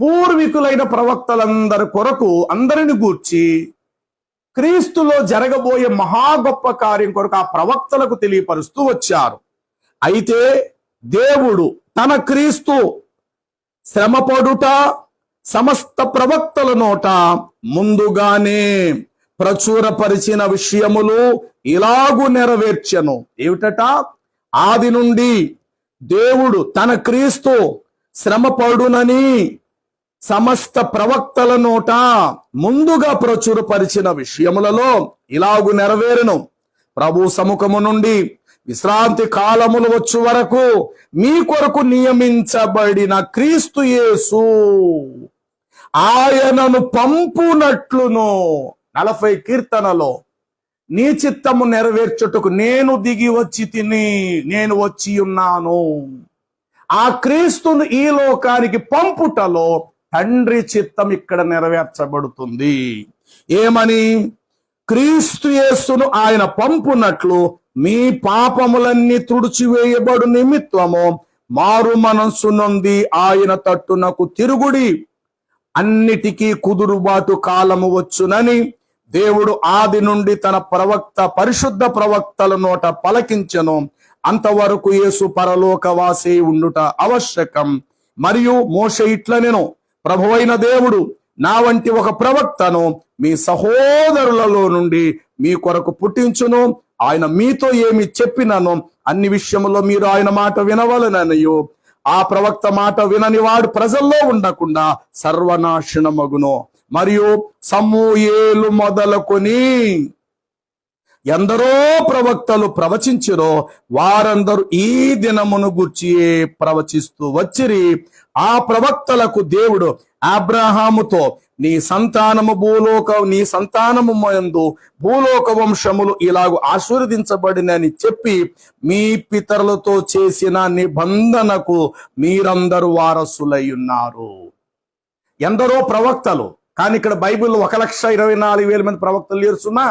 పూర్వీకులైన ప్రవక్తలందరి కొరకు అందరిని గూర్చి క్రీస్తులో జరగబోయే మహా గొప్ప కార్యం కొరకు ఆ ప్రవక్తలకు తెలియపరుస్తూ వచ్చారు. అయితే దేవుడు తన క్రీస్తు శ్రమపడుట సమస్త ప్రవక్తల నోట ముందుగానే ప్రచురపరిచిన విషయములు ఇలాగు నెరవేర్చెను. ఏమిటట? ఆది నుండి దేవుడు తన క్రీస్తు శ్రమపడునని సమస్త ప్రవక్తల నోట ముందుగా ప్రచురపరిచిన విషయములలో ఇలాగు నెరవేరును. ప్రభు సముఖము నుండి విశ్రాంతి కాలములు వచ్చు వరకు మీ కొరకు నియమించబడిన క్రీస్తు యేసు ఆయనను పంపునట్లును 40 కీర్తనలో నీ చిత్తము నెరవేర్చుటకు నేను దిగి వచ్చి తిని నేను వచ్చి ఉన్నాను. ఆ క్రీస్తును ఈ లోకానికి పంపుటలో తండ్రి చిత్తం ఇక్కడ నెరవేర్చబడుతుంది. ఏమని? క్రీస్తు యేసును ఆయన పంపునట్లు మీ పాపములన్నీ తుడిచివేయబడు నిమిత్తము మారు మనస్సు నొంది ఆయన తట్టునకు తిరుగుడి. అన్నిటికీ కుదురుబాటు కాలము వచ్చునని దేవుడు ఆది నుండి తన పరిశుద్ధ ప్రవక్తల నోట పలకించెను. అంతవరకు యేసు పరలోకవాసి ఉండుట ఆవశ్యకం. మరియు మోషే ఇట్లనెను, ప్రభువైన దేవుడు నా వంటి ఒక ప్రవక్తను మీ సహోదరులలో నుండి మీ కొరకు పుట్టించును. ఆయన మీతో ఏమి చెప్పినను అన్ని విషయములో మీరు ఆయన మాట వినవలననియు ఆ ప్రవక్త మాట వినని వాడు ప్రజల్లో ఉండకుండా సర్వనాశనమగును. మరియు సమూయేలు మొదలుకొని ఎందరో ప్రవక్తలు ప్రవచించిరో వారందరూ ఈ దినమును గూర్చి ప్రవచిస్తూ వచ్చిరి. ఆ ప్రవక్తలకు దేవుడు అబ్రహాముతో నీ సంతానము యందు భూలోక వంశములు ఇలాగూ ఆశీర్వదించబడినని చెప్పి మీ పితరులతో చేసిన నిబంధనకు మీరందరూ వారసులై ఉన్నారు. ఎందరో ప్రవక్తలు, కానీ ఇక్కడ బైబిల్లో 1,24,000 మంది ప్రవక్తలు లేరు సుమా.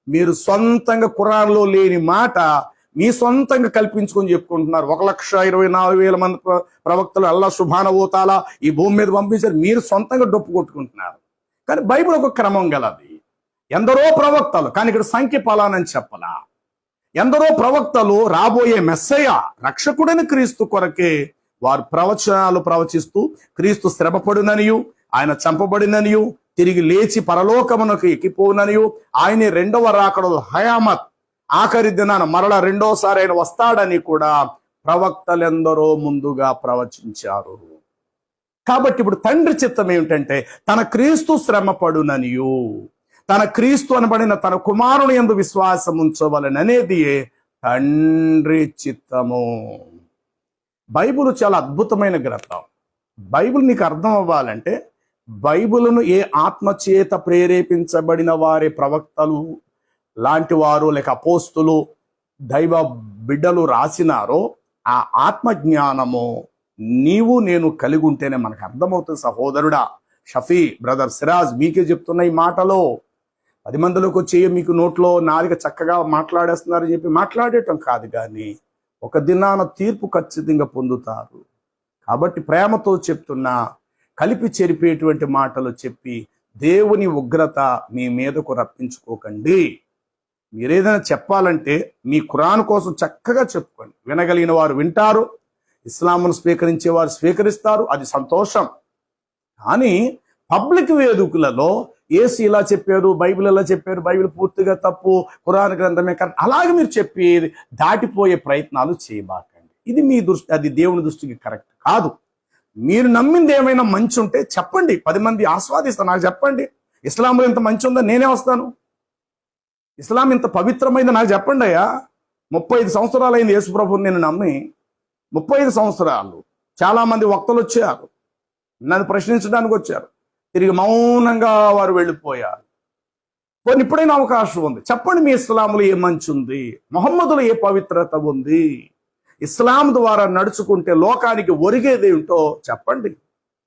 మీరు సొంతంగా ఖురాన్లో లేని మాట మీ సొంతంగా కల్పించుకొని చెప్పుకుంటున్నారు. 1,24,000 మంది ప్రవక్తలు అల్లా సుబ్హానహు ఈ భూమి మీద పంపించారు, మీరు సొంతంగా డొప్పు కొట్టుకుంటున్నారు. కానీ బైబిల్ ఒక క్రమం గలది. ఎందరో ప్రవక్తలు, కానీ ఇక్కడ సంఖ్య పలానని చెప్పలా. ఎందరో ప్రవక్తలు రాబోయే మెస్సయ్య రక్షకుడని క్రీస్తు కొరకే వారు ప్రవచనాలు ప్రవచిస్తూ క్రీస్తు శ్రమపడుననియు ఆయన చంపబడిననియు తిరిగి లేచి పరలోకమునకు ఎక్కిపోననియు ఆయనే 2వ రాకడలో హయామత్ ఆఖరి దినాన మరల 2వసారి ఆయన వస్తాడని కూడా ప్రవక్తలెందరో ముందుగా ప్రవచించారు. కాబట్టి ఇప్పుడు తండ్రి చిత్తం ఏమిటంటే తన క్రీస్తు శ్రమపడుననియు తన క్రీస్తు అనబడిన తన కుమారుని యందు విశ్వాసం ఉంచవలననేది తండ్రి చిత్తము. బైబిల్ చాలా అద్భుతమైన గ్రంథం. బైబిల్ నీకు అర్థం అవ్వాలంటే బైబిలును ఏ ఆత్మచేత ప్రేరేపించబడిన వారి ప్రవక్తలు లాంటి వారు లేక అపోస్తులు దైవ బిడ్డలు రాసినారో ఆ ఆత్మజ్ఞానము నీవు నేను కలిగి ఉంటేనే మనకు అర్థమవుతుంది. సహోదరుడా షఫీ, బ్రదర్ సిరాజ్, మీకే చెప్తున్న ఈ మాటలో 10 మందిలోకి వచ్చి మీకు నోట్లో నాలుక చక్కగా మాట్లాడేస్తున్నారని చెప్పి మాట్లాడేయటం కాదు, కానీ ఒక దినాన తీర్పు ఖచ్చితంగా పొందుతారు. కాబట్టి ప్రేమతో చెప్తున్నా, కలిపి చెరిపేటువంటి మాటలు చెప్పి దేవుని ఉగ్రత మీ మీదకు రప్పించుకోకండి. మీరేదైనా చెప్పాలంటే మీ ఖురాన్ కోసం చక్కగా చెప్పుకోండి. వినగలిగిన వారు వింటారు, ఇస్లాంను స్వీకరించే వారు స్వీకరిస్తారు, అది సంతోషం. కానీ పబ్లిక్ వేదికలలో ఏసు ఇలా చెప్పారు, బైబిల్ ఇలా చెప్పారు, బైబిల్ పూర్తిగా తప్పు, ఖురాన్ గ్రంథమే కరెక్ట్, అలాగే మీరు చెప్పి దాటిపోయే ప్రయత్నాలు చేయబాకండి. ఇది మీ దృష్టి, అది దేవుని దృష్టికి కరెక్ట్ కాదు. మీరు నమ్మింది ఏమైనా మంచి ఉంటే చెప్పండి, 10 మంది ఆస్వాదిస్తారు. నాకు చెప్పండి, ఇస్లాంలో ఇంత మంచి ఉందో నేనే వస్తాను. ఇస్లాం ఇంత పవిత్రమైంది నాకు చెప్పండి అయ్యా. 35 సంవత్సరాలు అయింది యేసు ప్రభువుని నేను నమ్మి. 35 సంవత్సరాలు చాలా మంది వక్తలు వచ్చారు, నన్ను ప్రశ్నించడానికి వచ్చారు, తిరిగి మౌనంగా వారు వెళ్ళిపోయారు. కొన్ని ఇప్పుడైనా అవకాశం ఉంది, చెప్పండి మీ ఇస్లాంలో ఏ మంచి ఉంది, మొహమ్మదులో ఏ పవిత్రత ఉంది, ఇస్లాం ద్వారా నడుచుకుంటే లోకానికి ఒరిగేది ఏంటో చెప్పండి,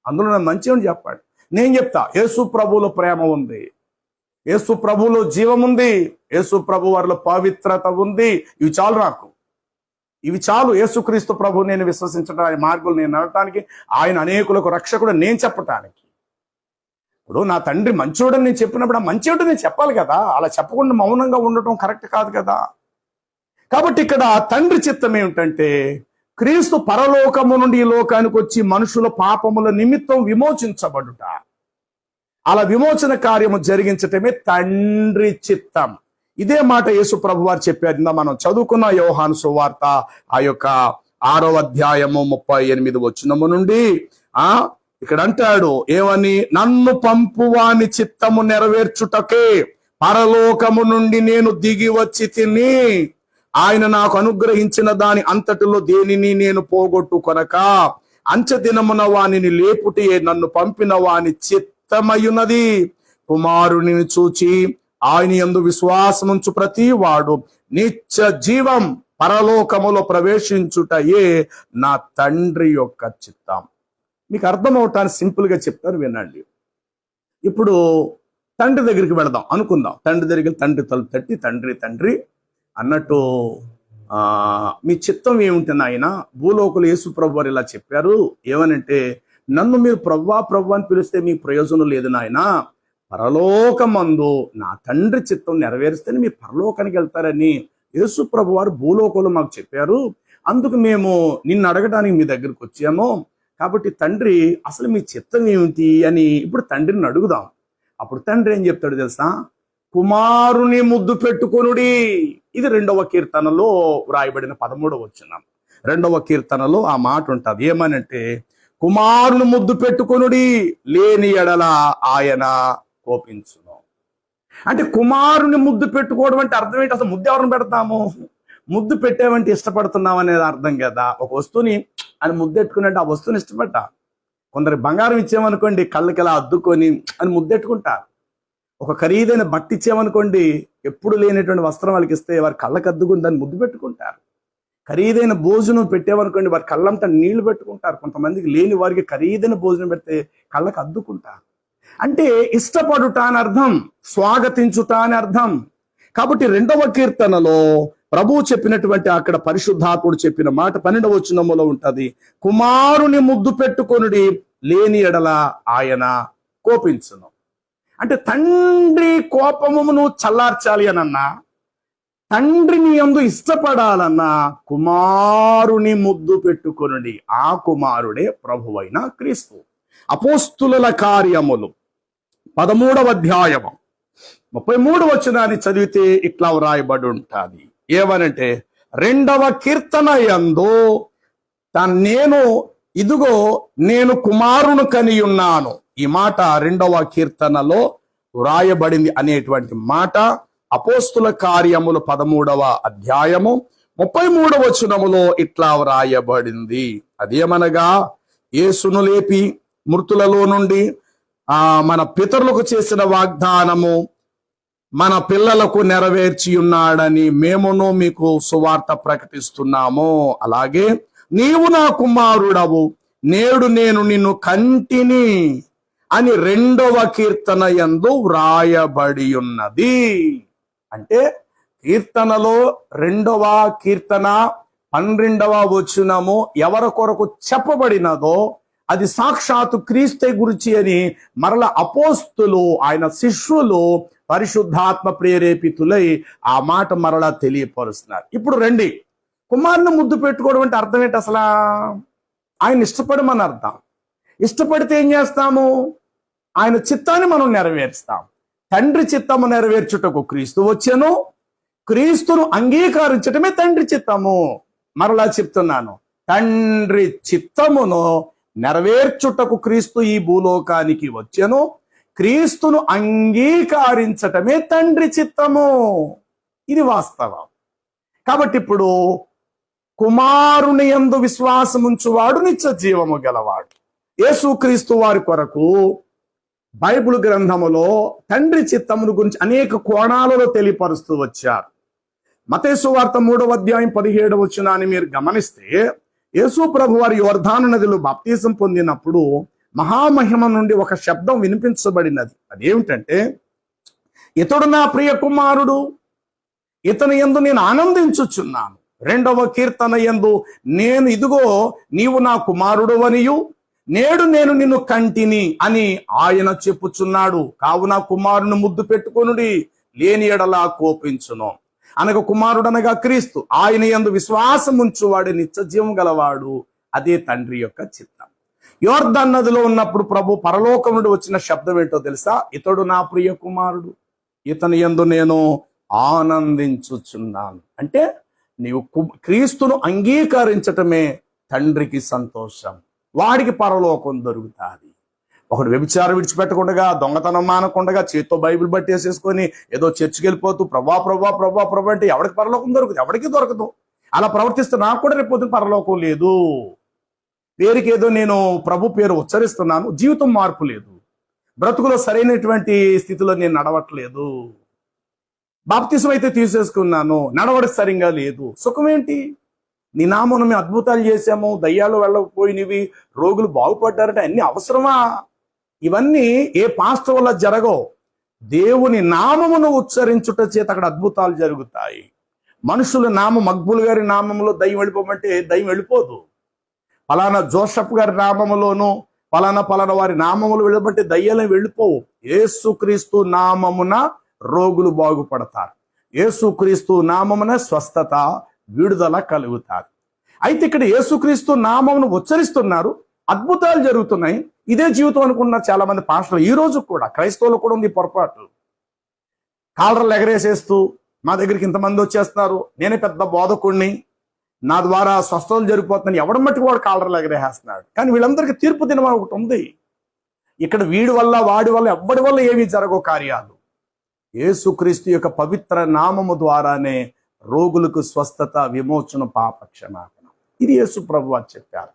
అందులో నా మంచి అని చెప్పండి. నేను చెప్తా, యేసు ప్రభువులో ప్రేమ ఉంది, యేసు ప్రభువులో జీవం ఉంది, యేసు ప్రభు వారిలో పవిత్రత ఉంది. ఇవి చాలు నాకు, ఇవి చాలు. యేసుక్రీస్తు ప్రభు నేను విశ్వసించడానికి, మార్గులు నేను నడటానికి, ఆయన అనేకులకు రక్షకుడు నేను చెప్పటానికి. ఇప్పుడు నా తండ్రి మంచోడని నేను చెప్పినప్పుడు ఆ మంచోడు నేను చెప్పాలి కదా, అలా చెప్పకుండా మౌనంగా ఉండటం కరెక్ట్ కాదు కదా. కాబట్టి ఇక్కడ తండ్రి చిత్తం ఏమిటంటే క్రీస్తు పరలోకము నుండి ఈ లోకానికి వచ్చి మనుషుల పాపముల నిమిత్తం విమోచించబడుట, అలా విమోచన కార్యము జరిగించటమే తండ్రి చిత్తం. ఇదే మాట యేసు ప్రభు వారు చెప్పారు. మనం చదువుకున్న యోహాను సువార్త ఆ యొక్క 6వ అధ్యాయము 38 వచనము నుండి ఇక్కడ అంటాడు ఏమని, నన్ను పంపువాని చిత్తము నెరవేర్చుటకే పరలోకము నుండి నేను దిగి వచ్చి తిని, ఆయన నాకు అనుగ్రహించిన దాని అంతటిలో దేనిని నేను పోగొట్టుకొనక అంచె దినమున వానిని లేపుటే నన్ను పంపిన వాని చిత్తమయున్నది. కుమారుని చూచి ఆయన యందు విశ్వాసముంచు ప్రతి వాడు నిత్య జీవం పరలోకములో ప్రవేశించుటయే నా తండ్రి యొక్క చిత్తం. మీకు అర్థమవటానికి సింపుల్ గా చెప్తాను, వినండి. ఇప్పుడు తండ్రి దగ్గరికి వెళదాం అనుకుందాం. తండ్రి దగ్గరికి తండ్రి తలుపు తట్టి, తండ్రి తండ్రి అన్నట్టు మీ చిత్తం ఏమిటి నాయన? భూలోకులు యేసు ప్రభు వారు ఇలా చెప్పారు, ఏమనంటే నన్ను మీరు ప్రవ్వా ప్రవ్వా అని పిలిస్తే మీ ప్రయోజనం లేదు నాయన, పరలోకమందు నా తండ్రి చిత్తం నెరవేరిస్తేనే మీ పరలోకానికి వెళ్తారని యేసు ప్రభు వారు భూలోకంలో మాకు చెప్పారు. అందుకు మేము నిన్ను అడగడానికి మీ దగ్గరికి వచ్చాము. కాబట్టి తండ్రి అసలు మీ చిత్తం ఏమిటి అని ఇప్పుడు తండ్రిని అడుగుదాం. అప్పుడు తండ్రి ఏం చెప్తాడు తెలుసా? కుమారుని ముద్దు పెట్టుకొనుడి. ఇది 2వ కీర్తనలో వ్రాయబడిన 13వ వచనం. 2వ కీర్తనలో ఆ మాట ఉంటుంది, ఏమనంటే కుమారుని ముద్దు పెట్టుకొనుడి, లేని ఎడల ఆయన కోపించును. అంటే కుమారుని ముద్దు పెట్టుకోవడం అంటే అర్థం ఏంటి? అసలు ముద్దు ఎవరిని పెడతాము? ముద్దు పెట్టామంటే ఇష్టపడుతున్నాం అనేది అర్థం కదా. ఒక వస్తువుని అని ముద్దెట్టుకున్నట్టు ఆ వస్తువుని ఇష్టపడ్డా. కొందరు బంగారం ఇచ్చామనుకోండి కళ్ళకి ఇలా అద్దుకొని అని ముద్దెట్టుకుంటారు. ఒక ఖరీదైన బట్ట ఇచ్చామనుకోండి, ఎప్పుడు లేనటువంటి వస్త్రం వాళ్ళకి ఇస్తే వారి కళ్ళకి అద్దుకుని దాన్ని ముద్దు పెట్టుకుంటారు. ఖరీదైన భోజనం పెట్టామనుకోండి, వారి కళ్ళంతా నీళ్లు పెట్టుకుంటారు. కొంతమందికి లేని వారికి ఖరీదైన భోజనం పెడితే కళ్ళకి అద్దుకుంటారు. అంటే ఇష్టపడుట అని అర్థం, స్వాగతించుట అని అర్థం. కాబట్టి 2వ కీర్తనలో ప్రభువు చెప్పినటువంటి అక్కడ పరిశుద్ధాత్ముడు చెప్పిన మాట 12వ వచనములో ఉంటది, కుమారుని ముద్దు పెట్టుకొనుడి, లేని ఎడల ఆయన కోపించును. అంటే తండ్రి కోపమును చల్లార్చాలి అనన్నా, తండ్రిని యందు ఇష్టపడాలన్నా కుమారుని ముద్దు పెట్టుకొనుడి. ఆ కుమారుడే ప్రభువైన క్రీస్తు. అపోస్తుల కార్యములు 13వ అధ్యాయము 33వ వచనాన్ని చదివితే ఇట్లా వ్రాయబడి ఉంటుంది, ఏమనంటే 2వ కీర్తన యందు ఇదిగో నేను కుమారును కని ఉన్నాను. ఈ మాట 2వ కీర్తనలో వ్రాయబడింది అనేటువంటి మాట అపోస్తుల కార్యములు 13వ అధ్యాయము 33వ వచనములో ఇట్లా వ్రాయబడింది. అదేమనగా యేసును లేపి మృతులలో నుండి మన పితరులకు చేసిన వాగ్దానము మన పిల్లలకు నెరవేర్చి ఉన్నాడని మేమును మీకు సువార్త ప్రకటిస్తున్నాము. అలాగే నీవు నా కుమారుడవు, నేడు నేను నిన్ను కంటిని అని 2వ కీర్తన యందు వ్రాయబడి ఉన్నది. అంటే కీర్తనలో 2వ కీర్తన 12వ వచనము ఎవరి కొరకు చెప్పబడినదో అది సాక్షాత్తు క్రీస్తు గురించి అని మరల అపోస్తులు, ఆయన శిష్యులు పరిశుద్ధాత్మ ప్రేరేపితులై ఆ మాట మరలా తెలియపరుస్తున్నారు. ఇప్పుడు రండి, కుమారుని ముద్దు పెట్టుకోవడం అంటే అర్థం ఏంటి? అసలు ఆయన ఇష్టపడమని అర్థం. ఇష్టపడితే ఏం చేస్తాము? ఆయన చిత్తాన్ని మనం నెరవేరుస్తాం. తండ్రి చిత్తము నెరవేర్చుటకు క్రీస్తు వచ్చెను, క్రీస్తును అంగీకరించటమే తండ్రి చిత్తము. మరలా చెప్తున్నాను, తండ్రి చిత్తమును నెరవేర్చుటకు క్రీస్తు ఈ భూలోకానికి వచ్చెను, క్రీస్తును అంగీకరించటమే తండ్రి చిత్తము. ఇది వాస్తవం. కాబట్టి ఇప్పుడు కుమారుని యందు విశ్వాసముంచువాడు నిత్య జీవము గలవాడు. యేసుక్రీస్తు వారి కొరకు బైబిల్ గ్రంథములో తండ్రి చిత్తమును గురించి అనేక కోణాలలో తెలియపరుస్తూ వచ్చారు. మత్తయి సువార్త 3వ అధ్యాయం 17వ వచనాన్ని మీరు గమనిస్తే, యేసు ప్రభు వారి యోర్దాను నదిలో బాప్తిజం పొందినప్పుడు మహామహిమ నుండి ఒక శబ్దం వినిపించబడినది. అదేమిటంటే, ఇతడు నా ప్రియ కుమారుడు, ఇతని యందు నేను ఆనందించుచున్నాను. 2వ కీర్తన యందు, నేను ఇదిగో నీవు నా కుమారుడు అనియు నేడు నేను నిన్ను కంటిని అని ఆయన చెప్పుచున్నాడు. కావున కుమారుని ముద్దు పెట్టుకొనుడి, లేని ఎడలా కోపించును. అనగా కుమారుడు అనగా క్రీస్తు. ఆయన యందు విశ్వాసం ఉంచువాడు నిత్య జీవం గలవాడు. అదే తండ్రి యొక్క చిత్తం. యోర్దాను నదిలో ఉన్నప్పుడు ప్రభు పరలోకం నుండి వచ్చిన శబ్దం ఏంటో తెలుసా? ఇతడు నా ప్రియ కుమారుడు, ఇతని యందు నేను ఆనందించుచున్నాను. అంటే నీవు క్రీస్తును అంగీకరించటమే తండ్రికి సంతోషం. వాడికి పరలోకం దొరుకుతుంది. ఒకడు వ్యభిచారం విడిచిపెట్టకుండా, దొంగతనం మానకుండా, చేత్తో బైబిల్ పట్టేసేసుకొని ఏదో చర్చికి వెళ్ళిపోతూ ప్రభా ప్రభా ప్రభా ప్రభా అంటే ఎవరికి పరలోకం దొరుకుతుంది? ఎవరికి దొరకదు. అలా ప్రవర్తిస్తే నాకు కూడా రేపు పొద్దున పరలోకం లేదు. పేరుకి ఏదో నేను ప్రభు పేరు ఉచ్చరిస్తున్నాను, జీవితం మార్పు లేదు, బ్రతుకులో సరైనటువంటి స్థితిలో నేను నడవట్లేదు. బాప్తిసం అయితే తీసేసుకున్నాను, నడవడి సరిగా లేదు. సుఖం ఏంటి? నీ నామమున మేము అద్భుతాలు చేశాము, దయ్యాలు వెళ్ళకపోయినవి, రోగులు బాగుపడ్డారంటే అన్ని అవసరమా? ఇవన్నీ ఏ పాస్టర్ వల్ల జరగవు. దేవుని నామమును ఉచ్చరించుట చేత అక్కడ అద్భుతాలు జరుగుతాయి. మనుషుల నామం, మక్బూల్ గారి నామంలో దయ్యం వెళ్ళిపోమంటే దయ్యం వెళ్ళిపోదు. పలానా జోసఫ్ గారి నామములోను పలానా వారి నామములు వెళ్ళబట్టి దయ్యాలు వెళ్ళిపోవు. యేసుక్రీస్తు నామమున రోగులు బాగుపడతారు. యేసుక్రీస్తు నామమున స్వస్థత, విడుదల కలుగుతారు. అయితే ఇక్కడ యేసుక్రీస్తు నామమును ఉచ్చరిస్తున్నారు, అద్భుతాలు జరుగుతున్నాయి. ఇదే జీవితం అనుకున్నారు చాలా మంది పాస్టర్లు. ఈ రోజు కూడా క్రైస్తవులు కూడా ఉంది పొరపాటు. కాలర్లు ఎగరేసేస్తూ మా దగ్గరికి ఇంతమంది వచ్చేస్తున్నారు, నేనే పెద్ద బోధకుడిని, నా ద్వారా స్వస్థతలు జరిగిపోతున్నాయి, ఎవడ మట్టుకు వాడు కాలర్లు ఎగరేసేస్తున్నాడు. కానీ వీళ్ళందరికీ తీర్పు దినం ఒకటి ఉంది. ఇక్కడ వీడి వల్ల వాడి వల్ల ఎవ్వడి వల్ల ఏమీ జరగవు కార్యాలు. యేసుక్రీస్తు యొక్క పవిత్ర నామము ద్వారానే రోగులకు స్వస్థత, విమోచన, పాప క్షమాపణ. ఇది యేసు ప్రభువా చెప్పారు.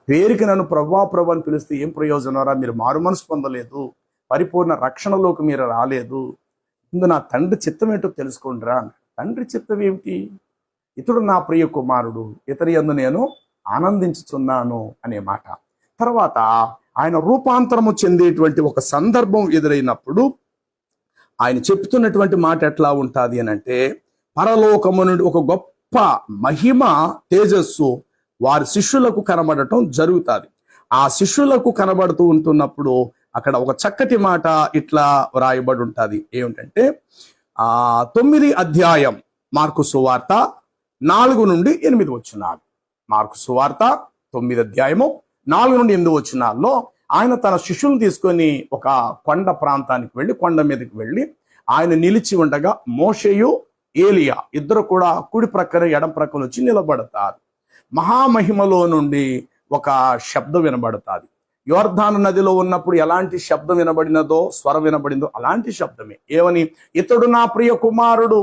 పేరుకి నన్ను ప్రభువా ప్రభు అని పిలిస్తే ఏం ప్రయోజనరా? మీరు మారు మనసు పొందలేదు, పరిపూర్ణ రక్షణలోకి మీరు రాలేదు. ముందు నా తండ్రి చిత్తం ఏంటో తెలుసుకోండిరా. తండ్రి చిత్తం ఏమిటి? ఇతడు నా ప్రియ కుమారుడు, ఇతని యందు నేను ఆనందించుచున్నాను అనే మాట. తర్వాత ఆయన రూపాంతరము చెందేటువంటి ఒక సందర్భం ఎదురైనప్పుడు ఆయన చెప్తున్నటువంటి మాట ఎట్లా ఉంటుంది అని అంటే, పరలోకము నుండి ఒక గొప్ప మహిమ, తేజస్సు వారి శిష్యులకు కనబడటం జరుగుతుంది. ఆ శిష్యులకు కనబడుతూ ఉంటున్నప్పుడు అక్కడ ఒక చక్కటి మాట ఇట్లా వ్రాయబడి ఉంటుంది. ఏమిటంటే 9వ అధ్యాయం మార్కు సువార్త 4 నుండి 8 వచనాలు. మార్కు సువార్త 9వ అధ్యాయము 4 నుండి 8 వచనాల్లో ఆయన తన శిష్యులను తీసుకొని ఒక కొండ ప్రాంతానికి వెళ్ళి, కొండ మీదకి వెళ్ళి ఆయన నిలిచి ఉండగా మోషేయు ఏలియా ఇద్దరు కూడా కుడి ప్రక్కన ఎడం ప్రక్కన వచ్చి నిలబడతారు. మహామహిమలో నుండి ఒక శబ్దం వినబడుతుంది. యోర్దాను నదిలో ఉన్నప్పుడు ఎలాంటి శబ్దం వినబడినదో, స్వరం వినబడిందో అలాంటి శబ్దమే. ఏమని? ఇతడు నా ప్రియ కుమారుడు,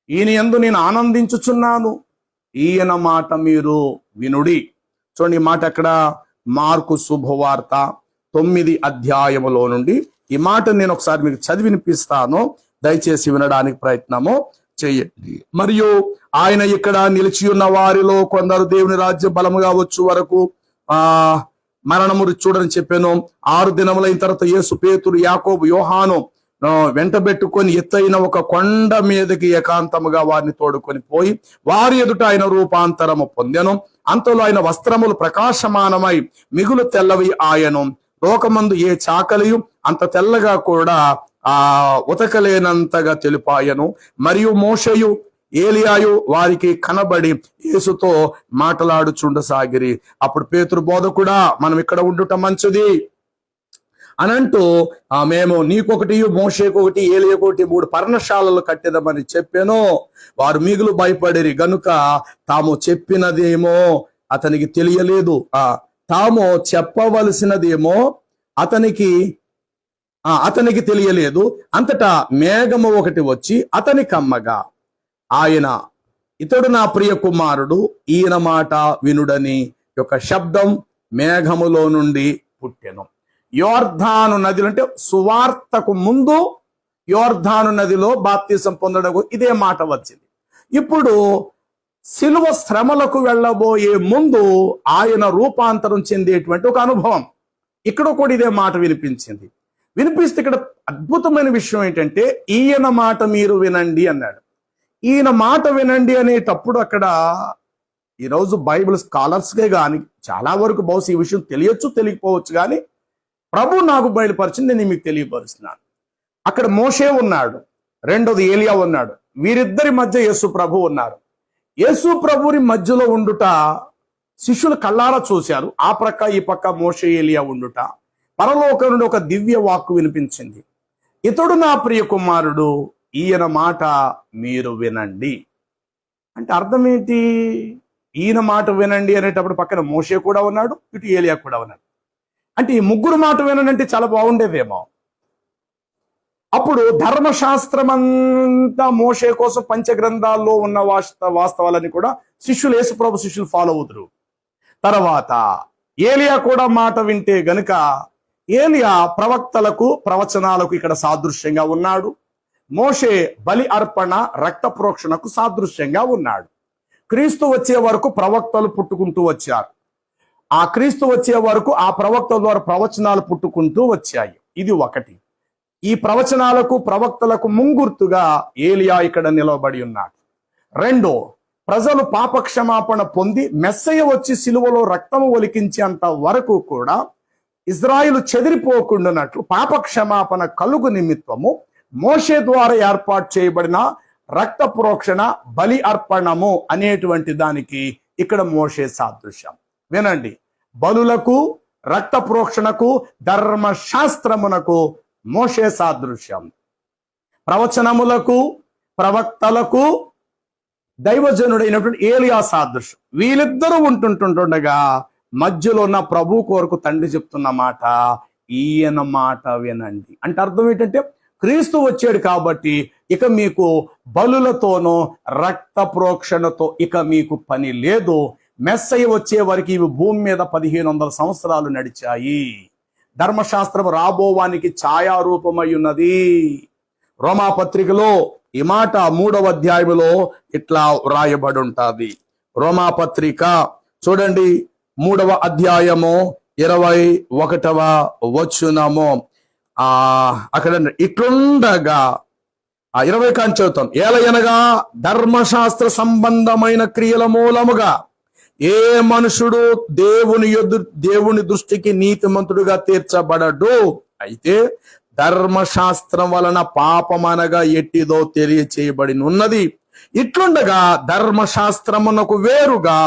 ఈయన యందు నేను ఆనందించుచున్నాను, ఈయన మాట మీరు వినుడి. చూడండి ఈ మాట ఎక్కడ? మార్కు శుభవార్త 9వ అధ్యాయములో నుండి ఈ మాట నేను ఒకసారి మీకు చదివి వినిపిస్తాను, దయచేసి వినడానికి ప్రయత్నము చేయండి. మరియు ఆయన ఇక్కడ నిలిచి ఉన్న వారిలో కొందరు దేవుని రాజ్య బలముగా వచ్చు వరకు మరణము చూడని చెప్పాను. 6 దినములైన తర్వాత యేసు, పేతురు, యాకోబు, యోహాను వెంటబెట్టుకొని ఎత్తైన ఒక కొండ మీదకి ఏకాంతముగా వారిని తోడుకొని పోయి వారి ఎదుట ఆయన రూపాంతరము పొందెను. అంతలో ఆయన వస్త్రములు ప్రకాశమానమై మిగులు తెల్లవి ఆయను. లోకమందు ఏ చాకలియు అంత తెల్లగా కూడా ఉతకలేనంతగా తెలుపాయను. మరియు మోషేయు ఏలియాయు వారికి కనబడి యేసుతో మాట్లాడుచుండసాగిరి. అప్పుడు పేతురు, బోధకుడా, మనం ఇక్కడ ఉండుట మంచిది, అని అంటూ మేము నీకొకటి మోషేకొకటి ఏలియాకొకటి 3 పర్ణశాలలు కట్టేదమని చెప్పాను. వారు మిగులు భయపడిరి గనుక తాము చెప్పినదేమో అతనికి తెలియలేదు, తాము చెప్పవలసినదేమో అతనికి తెలియలేదు. అంతటా మేఘము ఒకటి వచ్చి అతని కమ్మగా ఆయన ఇతడు నా ప్రియ కుమారుడు, ఈయన మాట వినుడని యొక్క శబ్దం మేఘములో నుండి పుట్టెను. యోర్ధాను నదిలో, అంటే సువార్తకు ముందు యోర్ధాను నదిలో బాప్తిసం పొందడం ఇదే మాట వచ్చింది. ఇప్పుడు శిలువ శ్రమలకు వెళ్ళబోయే ముందు ఆయన రూపాంతరం చెందేటువంటి ఒక అనుభవం ఇక్కడ కూడా ఇదే మాట వినిపిస్తే ఇక్కడ అద్భుతమైన విషయం ఏంటంటే ఈయన మాట మీరు వినండి అన్నాడు. ఈయన మాట వినండి అనేటప్పుడు అక్కడ ఈరోజు బైబిల్ స్కాలర్స్కే కానీ చాలా వరకు బహుశా ఈ విషయం తెలియచ్చు తెలియకపోవచ్చు, కానీ ప్రభు నాకు బయలుపరిచింది, నేను మీకు తెలియపరుస్తున్నాను. అక్కడ మోషే ఉన్నాడు, రెండోది ఏలియా ఉన్నాడు, వీరిద్దరి మధ్య యేసు ప్రభు ఉన్నారు. యేసు ప్రభుని మధ్యలో ఉండుట శిష్యులు కళ్ళారా చూశారు. ఆ ప్రక్క ఈ పక్క మోషే ఏలియా ఉండుట పరలోకం నుండి ఒక దివ్య వాక్కు వినిపించింది. ఇతడు నా ప్రియ కుమారుడు, ఈయన మాట మీరు వినండి. అంటే అర్థం ఏంటి? ఈయన మాట వినండి అనేటప్పుడు పక్కన మోషే కూడా ఉన్నాడు, ఇటు ఏలియా కూడా ఉన్నాడు. అంటే ఈ ముగ్గురు మాట వినండి అంటే చాలా బాగుండేదేమో. అప్పుడు ధర్మశాస్త్రం అంతా మోషే కోసం పంచగ్రంథాల్లో ఉన్న వాస్తవాలని కూడా శిష్యులు, యేసుప్రభు శిష్యులు ఫాలో అవుతారు. తర్వాత ఏలియా కూడా మాట వింటే గనుక ఏలియా ప్రవక్తలకు ప్రవచనాలకు ఇక్కడ సాదృశ్యంగా ఉన్నాడు. మోషే బలి అర్పణ రక్త ప్రోక్షణకు సాదృశ్యంగా ఉన్నాడు. క్రీస్తు వచ్చే వరకు ప్రవక్తలు పుట్టుకుంటూ వచ్చారు. ఆ క్రీస్తు వచ్చే వరకు ఆ ప్రవక్తల ద్వారా ప్రవచనాలు పుట్టుకుంటూ వచ్చాయి. ఇది ఒకటి. ఈ ప్రవచనాలకు ప్రవక్తలకు ముంగుర్తుగా ఏలియా ఇక్కడ నిలబడి ఉన్నాడు. రెండో, ప్రజలు పాపక్షమాపణ పొంది మెస్సయ్య వచ్చి సిలువలో రక్తము ఒలికించేంత వరకు కూడా ఇజ్రాయిలు చెదిరిపోకుండానట్లు పాపక్షమాపణ కలుగు నిమిత్తము మోషే ద్వారా ఏర్పాటు చేయబడిన రక్త ప్రోక్షణ బలి అర్పణము అనేటువంటి దానికి ఇక్కడ మోషే సాదృశ్యం. వినండి, బలులకు రక్త ప్రోక్షణకు ధర్మశాస్త్రమునకు మోషే సాదృశ్యం, ప్రవచనములకు ప్రవక్తలకు దైవజనుడైనటువంటి ఏలియా సాదృశ్యం. వీళ్ళిద్దరూ ఉంటుండగా మధ్యలో ఉన్న ప్రభు కొరకు తండ్రి చెప్తున్న మాట ఈయన మాట వినండి. అంటే అర్థం ఏంటంటే క్రీస్తు వచ్చాడు కాబట్టి ఇక మీకు బలులతోనో రక్త ప్రోక్షణతో ఇక మీకు పని లేదు. మెస్సయ్య వచ్చే వరకు ఇవి భూమి మీద 1500 సంవత్సరాలు నడిచాయి. ధర్మశాస్త్రం రాబోవానికి ఛాయారూపమై ఉన్నది. రోమాపత్రికలో ఈ మాట 3వ అధ్యాయంలో ఇట్లా వ్రాయబడి ఉంటుంది. రోమాపత్రిక చూడండి, 3వ అధ్యాయము 21వ వచనము. అక్కడ ఇట్లుండగా 20 కాని చదువుతాం. ఏలయనగా ధర్మశాస్త్ర సంబంధమైన క్రియల మూలముగా ఏ మనుషుడు దేవుని దృష్టికి నీతిమంతుడుగా తీర్చబడడు. అయితే ధర్మశాస్త్రం వలన పాపమనగా ఎట్టిదో తెలియచేయబడి ఉన్నది. ఇట్లుండగా ధర్మశాస్త్రమునకు వేరుగా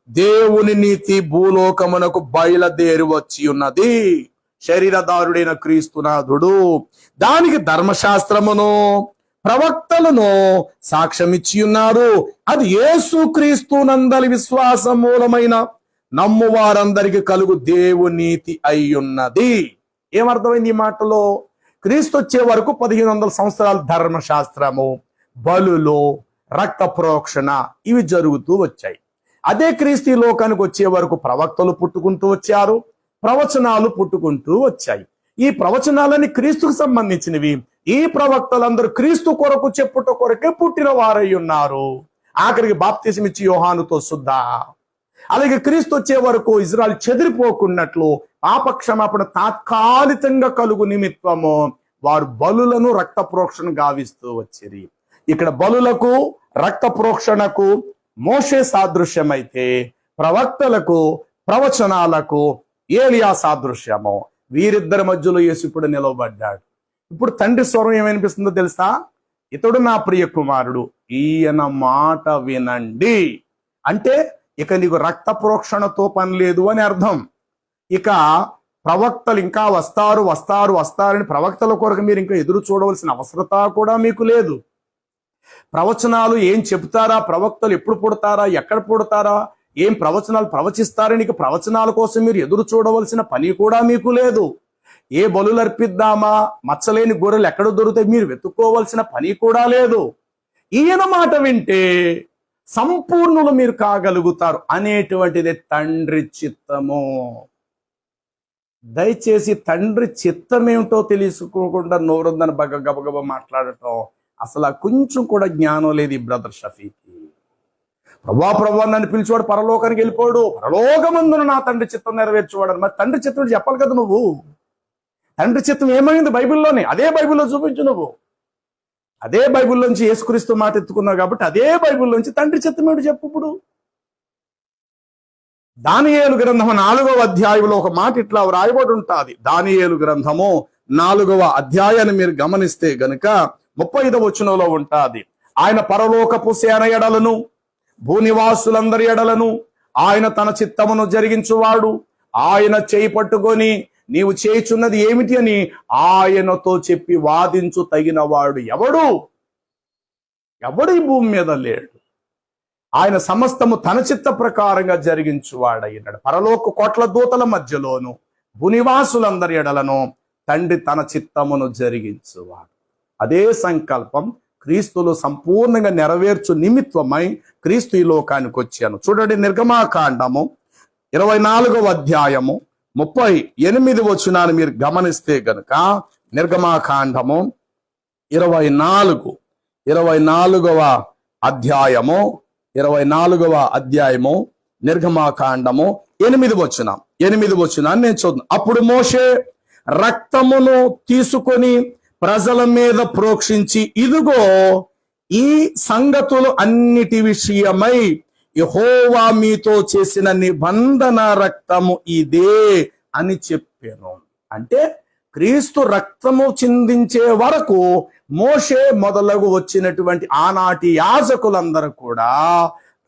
దేవుని నీతి భూలోకమునకు బయలుదేరి వచ్చి ఉన్నది. శరీరధారుడైన క్రీస్తునాథుడు దానికి ధర్మశాస్త్రమును ప్రవక్తలను సాక్ష్యమిచ్చి ఉన్నారు. అది యేసు క్రీస్తునందలి విశ్వాసం మూలమైన నమ్ము వారందరికి కలుగు దేవుని నీతి అయ్యున్నది. ఏమర్థమైంది ఈ మాటలో? క్రీస్తు వచ్చే వరకు 1500 సంవత్సరాలు ధర్మశాస్త్రము, బలులు, రక్త ప్రోక్షణ ఇవి జరుగుతూ వచ్చాయి. అదే క్రీస్తు లోకానికి వచ్చే వరకు ప్రవక్తలు పుట్టుకుంటూ వచ్చారు, ప్రవచనాలు పుట్టుకుంటూ వచ్చాయి. ఈ ప్రవచనాలని క్రీస్తుకు సంబంధించినవి. ఈ ప్రవక్తలందరూ క్రీస్తు కొరకు చెప్పుట కొరకే పుట్టిన వారై ఉన్నారు. ఆఖరికి బాప్తిసం ఇచ్చి యోహానుతో శుద్ధ. అలాగే క్రీస్తు వచ్చే వరకు ఇజ్రాయెల్ చెదిరిపోకున్నట్లు పాపక్షమాపణ తాత్కాలికంగా కలుగు నిమిత్తము వారు బలులను రక్త ప్రోక్షణ గావిస్తూ వచ్చిరి. ఇక్కడ బలులకు రక్త ప్రోక్షణకు మోషే సాదృశ్యమైతే ప్రవక్తలకు ప్రవచనాలకు ఏలియా సాదృశ్యము. వీరిద్దరి మధ్యలో యేసు ఇప్పుడు నిలవబడ్డాడు. ఇప్పుడు తండ్రి స్వరం ఏమనిపిస్తుందో తెలుసా? ఇతడు నా ప్రియ కుమారుడు, ఈయన మాట వినండి. అంటే ఇక నీకు రక్త ప్రోక్షణతో పని లేదు అని అర్థం. ఇక ప్రవక్తలు ఇంకా వస్తారు వస్తారు వస్తారని ప్రవక్తల కొరకు మీరు ఇంకా ఎదురు చూడవలసిన అవసరత కూడా మీకు లేదు. ప్రవచనాలు ఏం చెబుతారా, ప్రవక్తలు ఎప్పుడు పుడతారా, ఎక్కడ పుడతారా, ఏం ప్రవచనాలు ప్రవచిస్తారని ఇక ప్రవచనాల కోసం మీరు ఎదురు చూడవలసిన పని కూడా మీకు లేదు. ఏ బలులు అర్పిద్దామా, మచ్చలేని గొర్రెలు ఎక్కడ దొరుకుతాయి మీరు వెతుక్కోవలసిన పని కూడా లేదు. ఈయన మాట వింటే సంపూర్ణులు మీరు కాగలుగుతారు అనేటువంటిది తండ్రి చిత్తము. దయచేసి తండ్రి చిత్తం ఏమిటో తెలుసుకోకుండా నోరుందని గబగబ మాట్లాడటం అసలు కొంచెం కూడా జ్ఞానం లేదు ఈ బ్రదర్ షఫీకి. ప్రభా నన్ను పిలిచేవాడు పరలోకానికి వెళ్ళిపోడు, పరలోకమందున నా తండ్రి చిత్తం నెరవేర్చేవాడు. మరి తండ్రి చిత్తం చెప్పాలి కదా నువ్వు. తండ్రి చిత్తం ఏమైంది బైబిల్లోనే, అదే బైబిల్లో చూపించు నువ్వు. అదే బైబిల్లోంచి యేసుక్రీస్తు మాట ఎత్తుకున్నావు కాబట్టి అదే బైబిల్లోంచి తండ్రి చిత్తం ఏమిటి చెప్పు. ఇప్పుడు దానియేలు గ్రంథము 4వ అధ్యాయంలో ఒక మాట ఇట్లా వ్రాయబడి ఉంటుంది. దానియేలు గ్రంథము 4వ అధ్యాయాన్ని మీరు గమనిస్తే గనుక 35వ వచనంలో ఉంటుంది. ఆయన పరలోకపు సేన ఎడలను భూనివాసులందరి ఎడలను ఆయన తన చిత్తమును జరిగించువాడు. ఆయన చేయి పట్టుకొని నీవు చేయుచున్నది ఏమిటి అని ఆయనతో చెప్పి వాదించు తగినవాడు ఎవడు ఈ భూమి మీద లేడు. ఆయన సమస్తము తన చిత్త ప్రకారంగా జరిగించువాడైనాడు. పరలోక కోట్ల దూతల మధ్యలోను భూనివాసులందరి ఎడలను తండ్రి తన చిత్తమును జరిగించువాడు. అదే సంకల్పం క్రీస్తులు సంపూర్ణంగా నెరవేర్చు నిమిత్తమై క్రీస్తు ఈ లోకానికి వచ్చాను. చూడండి, నిర్గమాకాండము 24వ అధ్యాయము 38 వచనాన్ని మీరు గమనిస్తే గనుక నిర్గమాకాండము 24వ అధ్యాయము 24వ అధ్యాయము నిర్గమాకాండము 8వ వచనాన్ని నేను చూద్దాం. అప్పుడు మోషే రక్తమును తీసుకొని ప్రజల మీద ప్రోక్షించి, ఇదిగో ఈ సంగతులు అన్నిటి విషయమై యెహోవా మీతో చేసిన నిబంధన రక్తము ఇదే అని చెప్పాను. అంటే క్రీస్తు రక్తము చిందించే వరకు మోషే మొదలగు వచ్చినటువంటి ఆనాటి యాజకులందరూ కూడా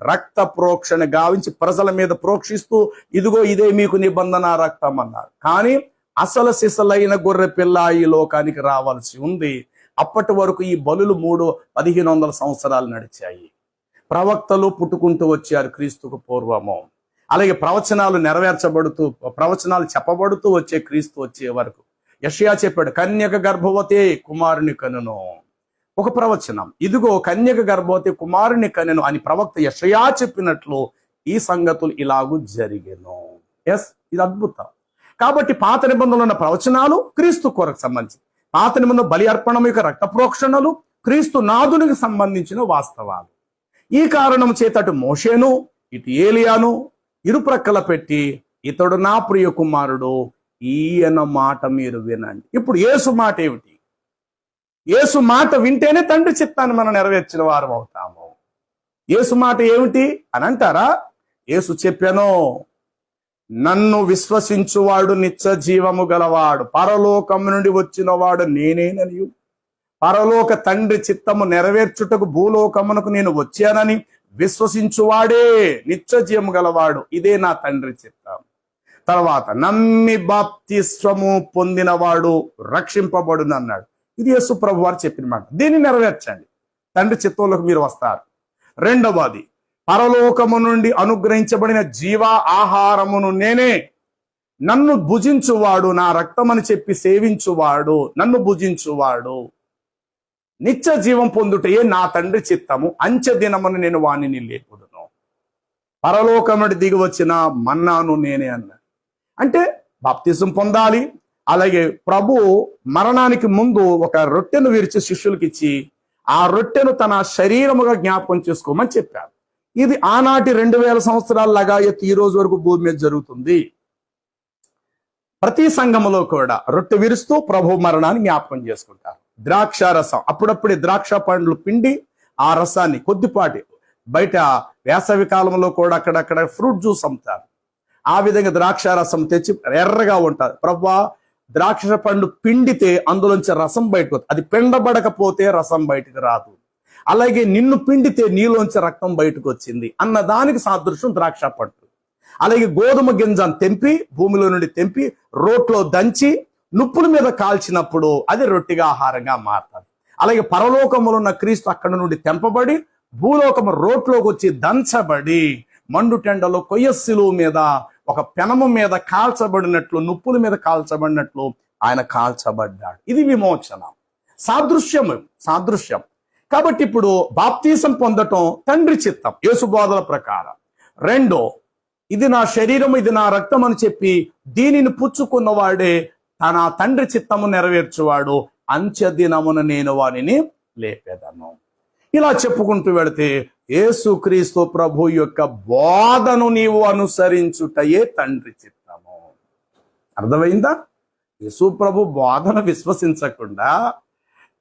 రక్త ప్రోక్షణ గావించి ప్రజల మీద ప్రోక్షిస్తూ ఇదిగో ఇదే మీకు నిబంధన రక్తం అన్నారు. కానీ అసలు సిసలైన గొర్రె పిల్ల ఈ లోకానికి రావాల్సి ఉంది. అప్పటి వరకు ఈ బలులు 1500 సంవత్సరాలు నడిచాయి. ప్రవక్తలు పుట్టుకుంటూ వచ్చారు క్రీస్తుకు పూర్వము. అలాగే ప్రవచనాలు ప్రవచనాలు చెప్పబడుతూ వచ్చే క్రీస్తు వచ్చే వరకు యెషయా చెప్పాడు, కన్యక గర్భవతి కుమారుని కనును. ఒక ప్రవచనం, ఇదిగో కన్యక గర్భవతి కుమారుని కనును అని ప్రవక్త యెషయా చెప్పినట్లు ఈ సంగతులు ఇలాగూ జరిగెను. ఇది అద్భుతం. కాబట్టి పాత నిబంధనలో ఉన్న ప్రవచనాలు క్రీస్తు కొరకు సంబంధించి, పాత నిబంధన బలి అర్పణం యొక్క రక్త ప్రోక్షణలు క్రీస్తు నాదునికి సంబంధించిన వాస్తవాలు. ఈ కారణం చేత అటు మోషేను ఇటు ఏలియాను ఇరుప్రక్కల పెట్టి ఇతడు నా ప్రియ కుమారుడు, ఈయన మాట మీరు వినండి. ఇప్పుడు యేసు మాట ఏమిటి? యేసు మాట వింటేనే తండ్రి చిత్తాన్ని మనం నెరవేర్చిన వారు అవుతాము. యేసు మాట ఏమిటి అని అంటారా? యేసు చెప్పాను, నన్ను విశ్వసించువాడు నిత్య జీవము గలవాడు, పరలోకము నుండి వచ్చిన వాడు నేనేననియు, పరలోక తండ్రి చిత్తము నెరవేర్చుటకు భూలోకమునకు నేను వచ్చానని విశ్వసించువాడే నిత్య జీవము గలవాడు, ఇదే నా తండ్రి చిత్తం. తర్వాత నమ్మి బాప్తిస్వము పొందినవాడు రక్షింపబడును అన్నాడు. ఇది యేసు ప్రభు వారు చెప్పిన మాట. దీన్ని నెరవేర్చండి, తండ్రి చిత్తంలోకి మీరు వస్తారు. రెండవది, పరలోకము నుండి అనుగ్రహించబడిన జీవ ఆహారమును నేనే, నన్ను భుజించువాడు, నా రక్తమని చెప్పి సేవించువాడు, నన్ను భుజించువాడు నిత్య జీవం పొందుటయే నా తండ్రి చిత్తము, అంచె దినమును నేను వాణిని లేపుదును. పరలోకము నుండి దిగి వచ్చిన మన్నాను నేనే అన్నాడు. అంటే బాప్తిజం పొందాలి. అలాగే ప్రభు మరణానికి ముందు ఒక రొట్టెను విరిచి శిష్యులకి ఇచ్చి ఆ రొట్టెను తన శరీరముగా జ్ఞాపకం చేసుకోమని చెప్పారు. ఇది ఆనాటి 2000 సంవత్సరాల లగాయత్ ఈ రోజు వరకు భూమి మీద జరుగుతుంది. ప్రతి సంఘములో కూడా రొట్టె విరుస్తూ ప్రభు మరణాన్ని జ్ఞాపకం చేసుకుంటారు. ద్రాక్ష రసం, అప్పుడప్పుడే ద్రాక్ష పండ్లు పిండి ఆ రసాన్ని కొద్దిపాటి బయట వేసవి కాలంలో కూడా అక్కడక్కడ ఫ్రూట్ జ్యూస్ అమ్ముతారు. ఆ విధంగా ద్రాక్ష రసం తెచ్చి ఎర్రగా ఉంటుంది. ప్రభువా, ద్రాక్ష పండు పిండితే అందులోంచి రసం బయటకు వస్తుంది, అది పిండబడకపోతే రసం బయటకు రాదు. అలాగే నిన్ను పిండితే నీలోంచి రక్తం బయటకు వచ్చింది అన్న దానికి సాదృశ్యం ద్రాక్ష పండు. అలాగే గోధుమ గింజను తెంపి భూమిలో నుండి తెంపి రోట్లో దంచి నుప్పుల మీద కాల్చినప్పుడు అది రొట్టిగా ఆహారంగా మారుతుంది. అలాగే పరలోకములో ఉన్న క్రీస్తు అక్కడ నుండి తెంపబడి భూలోకము రోట్లోకి వచ్చి దంచబడి మండుటెండలో కొయ్యస్సిలువ మీద ఒక పెనము మీద కాల్చబడినట్లు, నుప్పుల మీద కాల్చబడినట్లు ఆయన కాల్చబడ్డాడు. ఇది విమోచన. సాదృశ్యం. కాబట్టి ఇప్పుడు బాప్తీసం పొందటం తండ్రి చిత్తం యేసు బోధల ప్రకారం. రెండో, ఇది నా శరీరం, ఇది నా రక్తం అని చెప్పి దీనిని పుచ్చుకున్నవాడే తన తండ్రి చిత్తము నెరవేర్చువాడు. అంత్యదినమున నేను వానిని లేపేదను. ఇలా చెప్పుకుంటూ వెళితే యేసుక్రీస్తు ప్రభు యొక్క బోధను నీవు అనుసరించుటయే తండ్రి చిత్తము. అర్థమైందా? యేసు ప్రభు బోధన విశ్వసించకుండా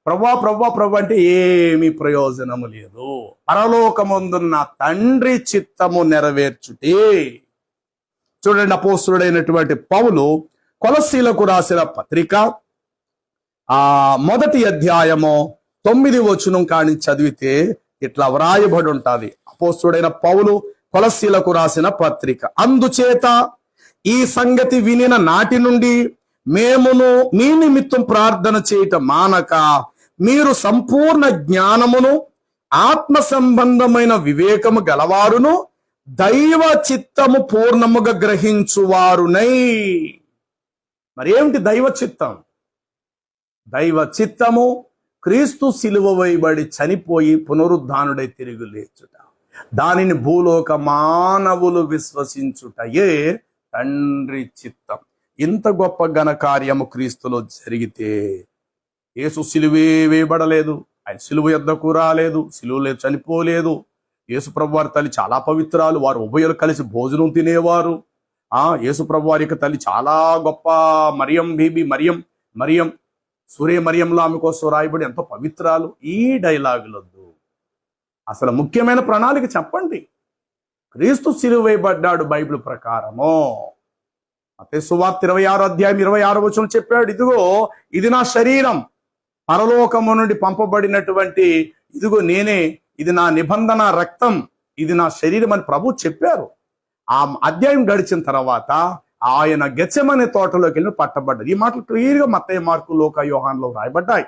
ప్రభు అంటే ఏమీ ప్రయోజనము లేదు. పరలోకమందున్న తండ్రి చిత్తము నెరవేర్చుటే. చూడండి, అపోస్తలుడైనటువంటి పౌలు కొలస్సీలకు రాసిన పత్రిక మొదటి అధ్యాయము 9వ వచనం కాని చదివితే ఇట్లా వ్రాయబడి ఉంటది. అపోస్తలుడైన పౌలు కొలస్సీలకు రాసిన పత్రిక, అందుచేత ఈ సంగతి వినిన నాటి నుండి మేమును మీ నిమిత్తం ప్రార్థన చేయటం మానక మీరు సంపూర్ణ జ్ఞానమును ఆత్మ సంబంధమైన వివేకము గలవారును దైవ చిత్తము పూర్ణముగా గ్రహించువారునై. మరి ఏమిటి దైవ చిత్తం? దైవ చిత్తము క్రీస్తు సిలువ వేయబడి చనిపోయి పునరుద్ధానుడై తిరిగి లేచుట, దానిని భూలోక మానవులు విశ్వసించుటయే తండ్రి చిత్తం. ఇంత గొప్ప ఘన కార్యము క్రీస్తులో జరిగితే యేసు సిలువే వేయబడలేదు, ఆయన సిలువ యొద్దకు రాలేదు, సిలువలో చనిపోలేదు. యేసు ప్రభు వారి తల్లి చాలా పవిత్రాలు, వారు ఉభయులు కలిసి భోజనం తినేవారు. యేసు ప్రభు వారి యొక్క తల్లి చాలా గొప్ప మరియం సూర్య మరియంలో ఆమె కోసం రాయబడి ఎంతో పవిత్రాలు. ఈ డైలాగులొద్దు, అసలు ముఖ్యమైన ప్రణాళిక చెప్పండి. క్రీస్తు సిలువ వేయబడ్డాడు బైబిల్ ప్రకారము. మత్తయి సువార్త 26వ అధ్యాయం 26వ వచనం చెప్పాడు, ఇదిగో ఇది నా శరీరం, పరలోకము నుండి పంపబడినటువంటి, ఇదిగో నేనే, ఇది నా నిబంధన రక్తం, ఇది నా శరీరం అని ప్రభు చెప్పారు. ఆ అధ్యాయం గడిచిన తర్వాత ఆయన గెత్సెమనే తోటలోకి వెళ్ళి పట్టబడ్డారు. ఈ మాటలు క్లియర్గా మత్తయి, మార్కు, లూకా, యోహానులో రాయబడ్డాయి.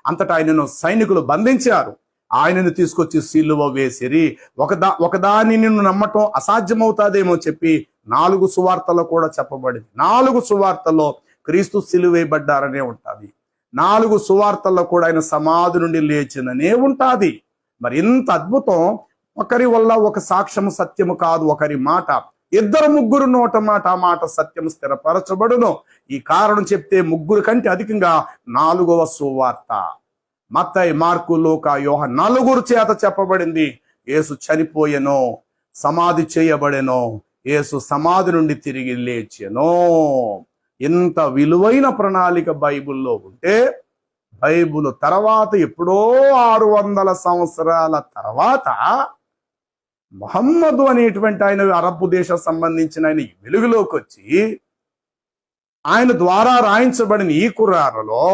అంతటా ఆయనను సైనికులు బంధించారు, ఆయనను తీసుకొచ్చి సిలువ వేసిరి. ఒకదాన్ని నిన్ను నమ్మటం అసాధ్యమవుతాదేమో చెప్పి 4 సువార్తల్లో కూడా చెప్పబడింది. 4 సువార్తల్లో క్రీస్తు సిలువ వేయబడ్డారనే ఉంటుంది. 4 సువార్తల్లో కూడా ఆయన సమాధి నుండి లేచిననే ఉంటుంది. మరి ఇంత అద్భుతం ఒకరి వల్ల ఒక సాక్ష్యము సత్యము కాదు, ఒకరి మాట, 2-3 నోట మాట, ఆ మాట సత్యం స్థిరపరచబడును. ఈ కారణం చెప్తే 3 కంటే అధికంగా 4వ సువార్త మత్తయి, మార్కు, లూకా, యోహాను 4 చేత చెప్పబడింది. యేసు చనిపోయెను, సమాధి చేయబడెను, యేసు సమాధి నుండి తిరిగి లేచెను. ఇంత విలువైన ప్రణాళిక బైబిల్లో ఉంటే, బైబిల్ తర్వాత ఎప్పుడో 600 సంవత్సరాల తర్వాత ముహమ్మదు అనేటువంటి ఆయన అరబ్బు దేశం సంబంధించిన ఆయన వెలుగులోకి వచ్చి ఆయన ద్వారా రాయించబడిన ఈ ఖురానులో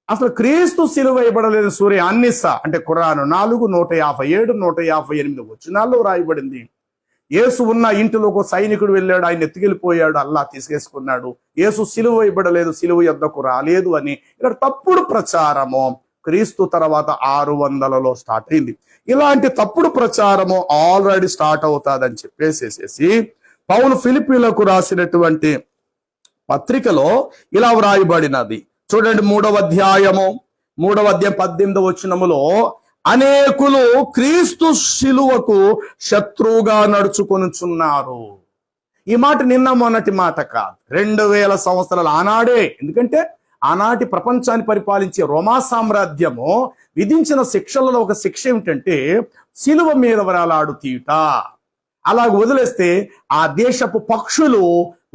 అసలు క్రీస్తు సిలువ వేయబడలేదు. సూర్య అన్నిసా అంటే ఖురాను 4:157, 158 వచనాల్లో రాయబడింది. యేసు ఉన్న ఇంటిలోకి సైనికుడు వెళ్ళాడు, ఆయన ఎత్తుకెళ్ళిపోయాడు, అల్లా తీసేసుకున్నాడు. యేసు సిలువ వేయబడలేదు, సిలువ యొద్దకు రాలేదు అని ఇక్కడ తప్పుడు ప్రచారము క్రీస్తు తర్వాత 600లో స్టార్ట్ అయింది. ఇలాంటి తప్పుడు ప్రచారము ఆల్రెడీ స్టార్ట్ అవుతాదని చెప్పేసేసి పౌలు ఫిలిప్పీలకు రాసినటువంటి పత్రికలో ఇలా వ్రాయబడినది. చూడండి, 3వ అధ్యాయం 18వ వచనములో, అనేకులు క్రీస్తు శిలువకు శత్రువుగా నడుచుకొనుచున్నారు. ఈ మాట నిన్న మొన్నటి మాట కాదు, 2000 సంవత్సరాలు ఆనాడే. ఎందుకంటే ఆనాటి ప్రపంచాన్ని పరిపాలించే రోమా సామ్రాజ్యము విధించిన శిక్షలలో ఒక శిక్ష ఏమిటంటే శిలువ మీద వరాలాడు తీయుట. అలాగ వదిలేస్తే ఆ దేశపు పక్షులు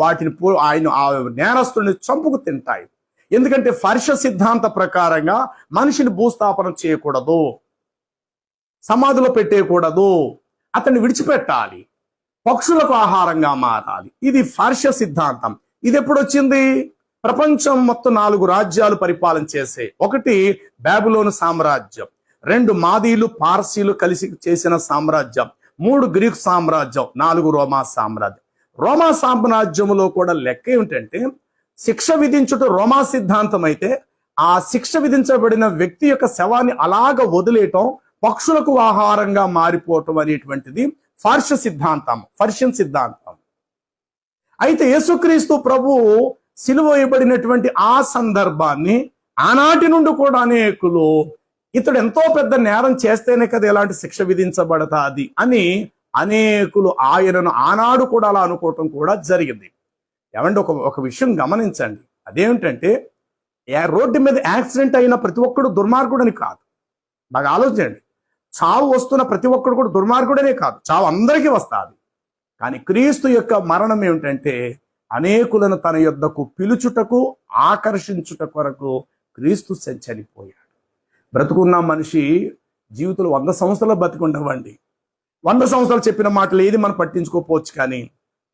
వాటిని ఆయన ఆ నేరస్తుల్ని చంపుకు తింటాయి. ఎందుకంటే ఫర్ష సిద్ధాంత ప్రకారంగా మనిషిని భూస్థాపన చేయకూడదు, సమాధిలో పెట్టేయకూడదు, అతన్ని విడిచిపెట్టాలి, పక్షులకు ఆహారంగా మారాలి. ఇది ఫర్ష సిద్ధాంతం. ఇది ఎప్పుడు వచ్చింది? ప్రపంచం మొత్తం 4 రాజ్యాలు పరిపాలన చేసే, 1 బాబిలోను సామ్రాజ్యం, 2 మాదీలు పార్సీలు కలిసి చేసిన సామ్రాజ్యం, 3 గ్రీకు సామ్రాజ్యం, 4 రోమా సామ్రాజ్యం. రోమా సామ్రాజ్యములో కూడా లెక్క ఏమిటంటే, శిక్ష విధించుట రోమా సిద్ధాంతం అయితే, ఆ శిక్ష విధించబడిన వ్యక్తి యొక్క శవాన్ని అలాగ వదిలేయటం, పక్షులకు ఆహారంగా మారిపోవటం అనేటువంటిది పర్షియన్ సిద్ధాంతం. అయితే యేసుక్రీస్తు ప్రభువు సిలువ వేయబడినటువంటి ఆ సందర్భాన్ని ఆనాటి నుండి కూడా అనేకులు, ఇతడు ఎంతో పెద్ద నేరం చేస్తేనే కదా ఎలాంటి శిక్ష విధించబడతాది అని అనేకులు ఆయనను ఆనాడు కూడా అలా అనుకోవటం కూడా జరిగింది. ఏమంటే ఒక విషయం గమనించండి, అదేమిటంటే రోడ్డు మీద యాక్సిడెంట్ అయిన ప్రతి ఒక్కడు దుర్మార్గుడని కాదు. బాగా ఆలోచించండి, చావు వస్తున్న ప్రతి ఒక్కడు కూడా దుర్మార్గుడనే కాదు, చావు అందరికీ వస్తుంది. కానీ క్రీస్తు యొక్క మరణం ఏమిటంటే, అనేకులను తన యొద్దకు పిలుచుటకు, ఆకర్షించుట కొరకు క్రీస్తు చనిపోయాడు. బ్రతుకున్న మనిషి జీవితంలో 100 సంవత్సరాలు బతికుండవండి. 100 సంవత్సరాలు చెప్పిన మాటలు ఏది మనం పట్టించుకోకపోవచ్చు, కానీ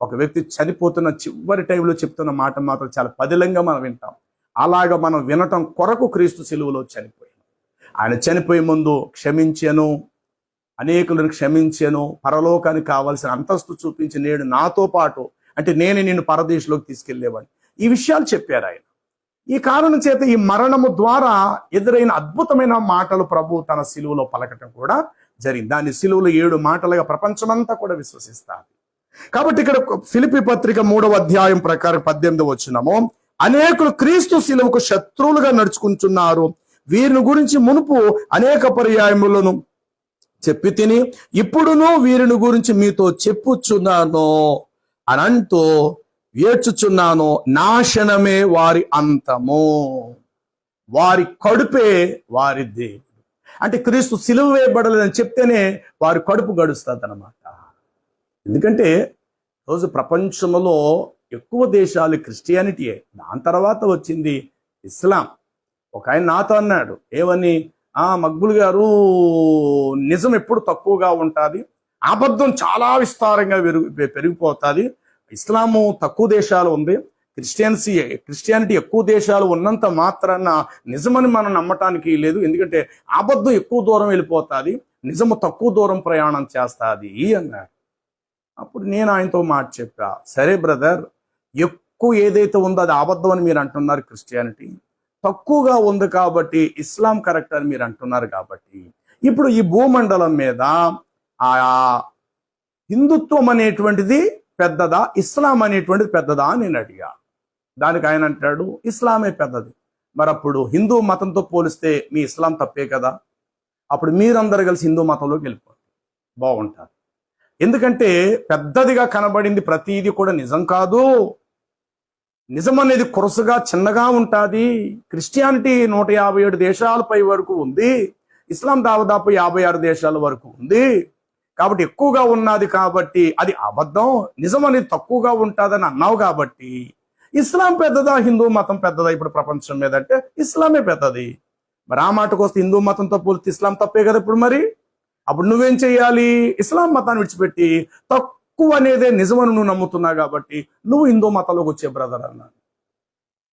ఒక వ్యక్తి చనిపోతున్న చివరి టైంలో చెప్తున్న మాట మాత్రం చాలా పదిలంగా మనం వింటాం. అలాగా మనం వినటం కొరకు క్రీస్తు సిలువలో చనిపోయాడు. ఆయన చనిపోయే ముందు క్షమించాను, అనేకులను క్షమించాను, పరలోకానికి కావాల్సిన అంతస్తు చూపించి నేడు నాతో పాటు, అంటే నేను నిన్ను పరదేశంలోకి తీసుకెళ్లేవాడిని, ఈ విషయాలు చెప్పారు ఆయన. ఈ కారణం చేత ఈ మరణము ద్వారా ఎదురైన అద్భుతమైన మాటలు ప్రభు తన సిలువలో పలకటం కూడా జరిగింది. దాన్ని సిలువలో 7 మాటలుగా ప్రపంచమంతా కూడా విశ్వసిస్తారు. కాబట్టి ఇక్కడ ఫిలిప్పీ పత్రిక 3వ అధ్యాయం ప్రకారం 18వ వచనము, అనేకులు క్రీస్తు సిలువకు శత్రువులుగా నడుచుకుంటున్నారు, వీరిని గురించి మునుపు అనేక పర్యాయములను చెప్పి తిని ఇప్పుడును వీరిని గురించి మీతో చెప్పుచున్నాను అని అంటూ ఏడ్చుచున్నాను, నాశనమే వారి అంతము, వారి కడుపే వారి దేవుడు. అంటే క్రీస్తు సిలువ వేయబడలేదని చెప్తేనే వారి కడుపు గడుస్తుంది అన్నమాట. ఎందుకంటే రోజు ప్రపంచంలో ఎక్కువ దేశాలు క్రిస్టియానిటీయే, దాని తర్వాత వచ్చింది ఇస్లాం. ఒక ఆయన నాతో అన్నాడు, ఏమని, మక్బుల్ గారు, నిజం ఎప్పుడు తక్కువగా ఉంటుంది, అబద్ధం చాలా విస్తారంగా పెరిగిపోతుంది, ఇస్లాము తక్కువ దేశాలు ఉంది, క్రిస్టియానిటీ ఎక్కువ దేశాలు ఉన్నంత మాత్రాన నిజమని మనం నమ్మటానికి లేదు, ఎందుకంటే అబద్ధం ఎక్కువ దూరం వెళ్ళిపోతుంది, నిజము తక్కువ దూరం ప్రయాణం చేస్తుంది అన్నాడు. అప్పుడు నేను ఆయనతో మాట చెప్పా, సరే బ్రదర్, ఎక్కువ ఏదైతే ఉందో అది అబద్ధం అని మీరు అంటున్నారు క్రిస్టియానిటీ, తక్కువగా ఉంది కాబట్టి ఇస్లాం కరెక్ట్ అని మీరు అంటున్నారు కాబట్టి, ఇప్పుడు ఈ భూమండలం మీద ఆ హిందుత్వం అనేటువంటిది పెద్దదా, ఇస్లాం అనేటువంటిది పెద్దదా అని నేను అడిగా. దానికి ఆయన అంటాడు, ఇస్లామే పెద్దది. మరి అప్పుడు హిందూ మతంతో పోలిస్తే మీ ఇస్లాం తప్పే కదా, అప్పుడు మీరందరూ కలిసి హిందూ మతంలోకి వెళ్ళిపోతారు, బాగుంటారు. ఎందుకంటే పెద్దదిగా కనబడింది ప్రతిదీ కూడా నిజం కాదు, నిజం అనేది కొరసుగా చిన్నగా ఉంటుంది. క్రిస్టియానిటీ 157 దేశాలపై వరకు ఉంది, ఇస్లాం దాదాపు 56 దేశాల వరకు ఉంది. కాబట్టి ఎక్కువగా ఉన్నది కాబట్టి అది అబద్ధం, నిజం అనేది తక్కువగా ఉంటుందని అన్నావు కాబట్టి ఇస్లాం పెద్దదా హిందూ మతం పెద్దదా ఇప్పుడు ప్రపంచం మీద అంటే ఇస్లామే పెద్దది. మరి ఆ మాటకు వస్తే హిందూ మతంతో పోలిస్తే ఇస్లాం తప్పే కదా ఇప్పుడు. మరి అప్పుడు నువ్వేం చెయ్యాలి, ఇస్లాం మతాన్ని విడిచిపెట్టి తక్కువ అనేదే నిజమని నువ్వు నమ్ముతున్నావు కాబట్టి నువ్వు హిందూ మతంలోకి వచ్చే బ్రదర్ అన్నాను.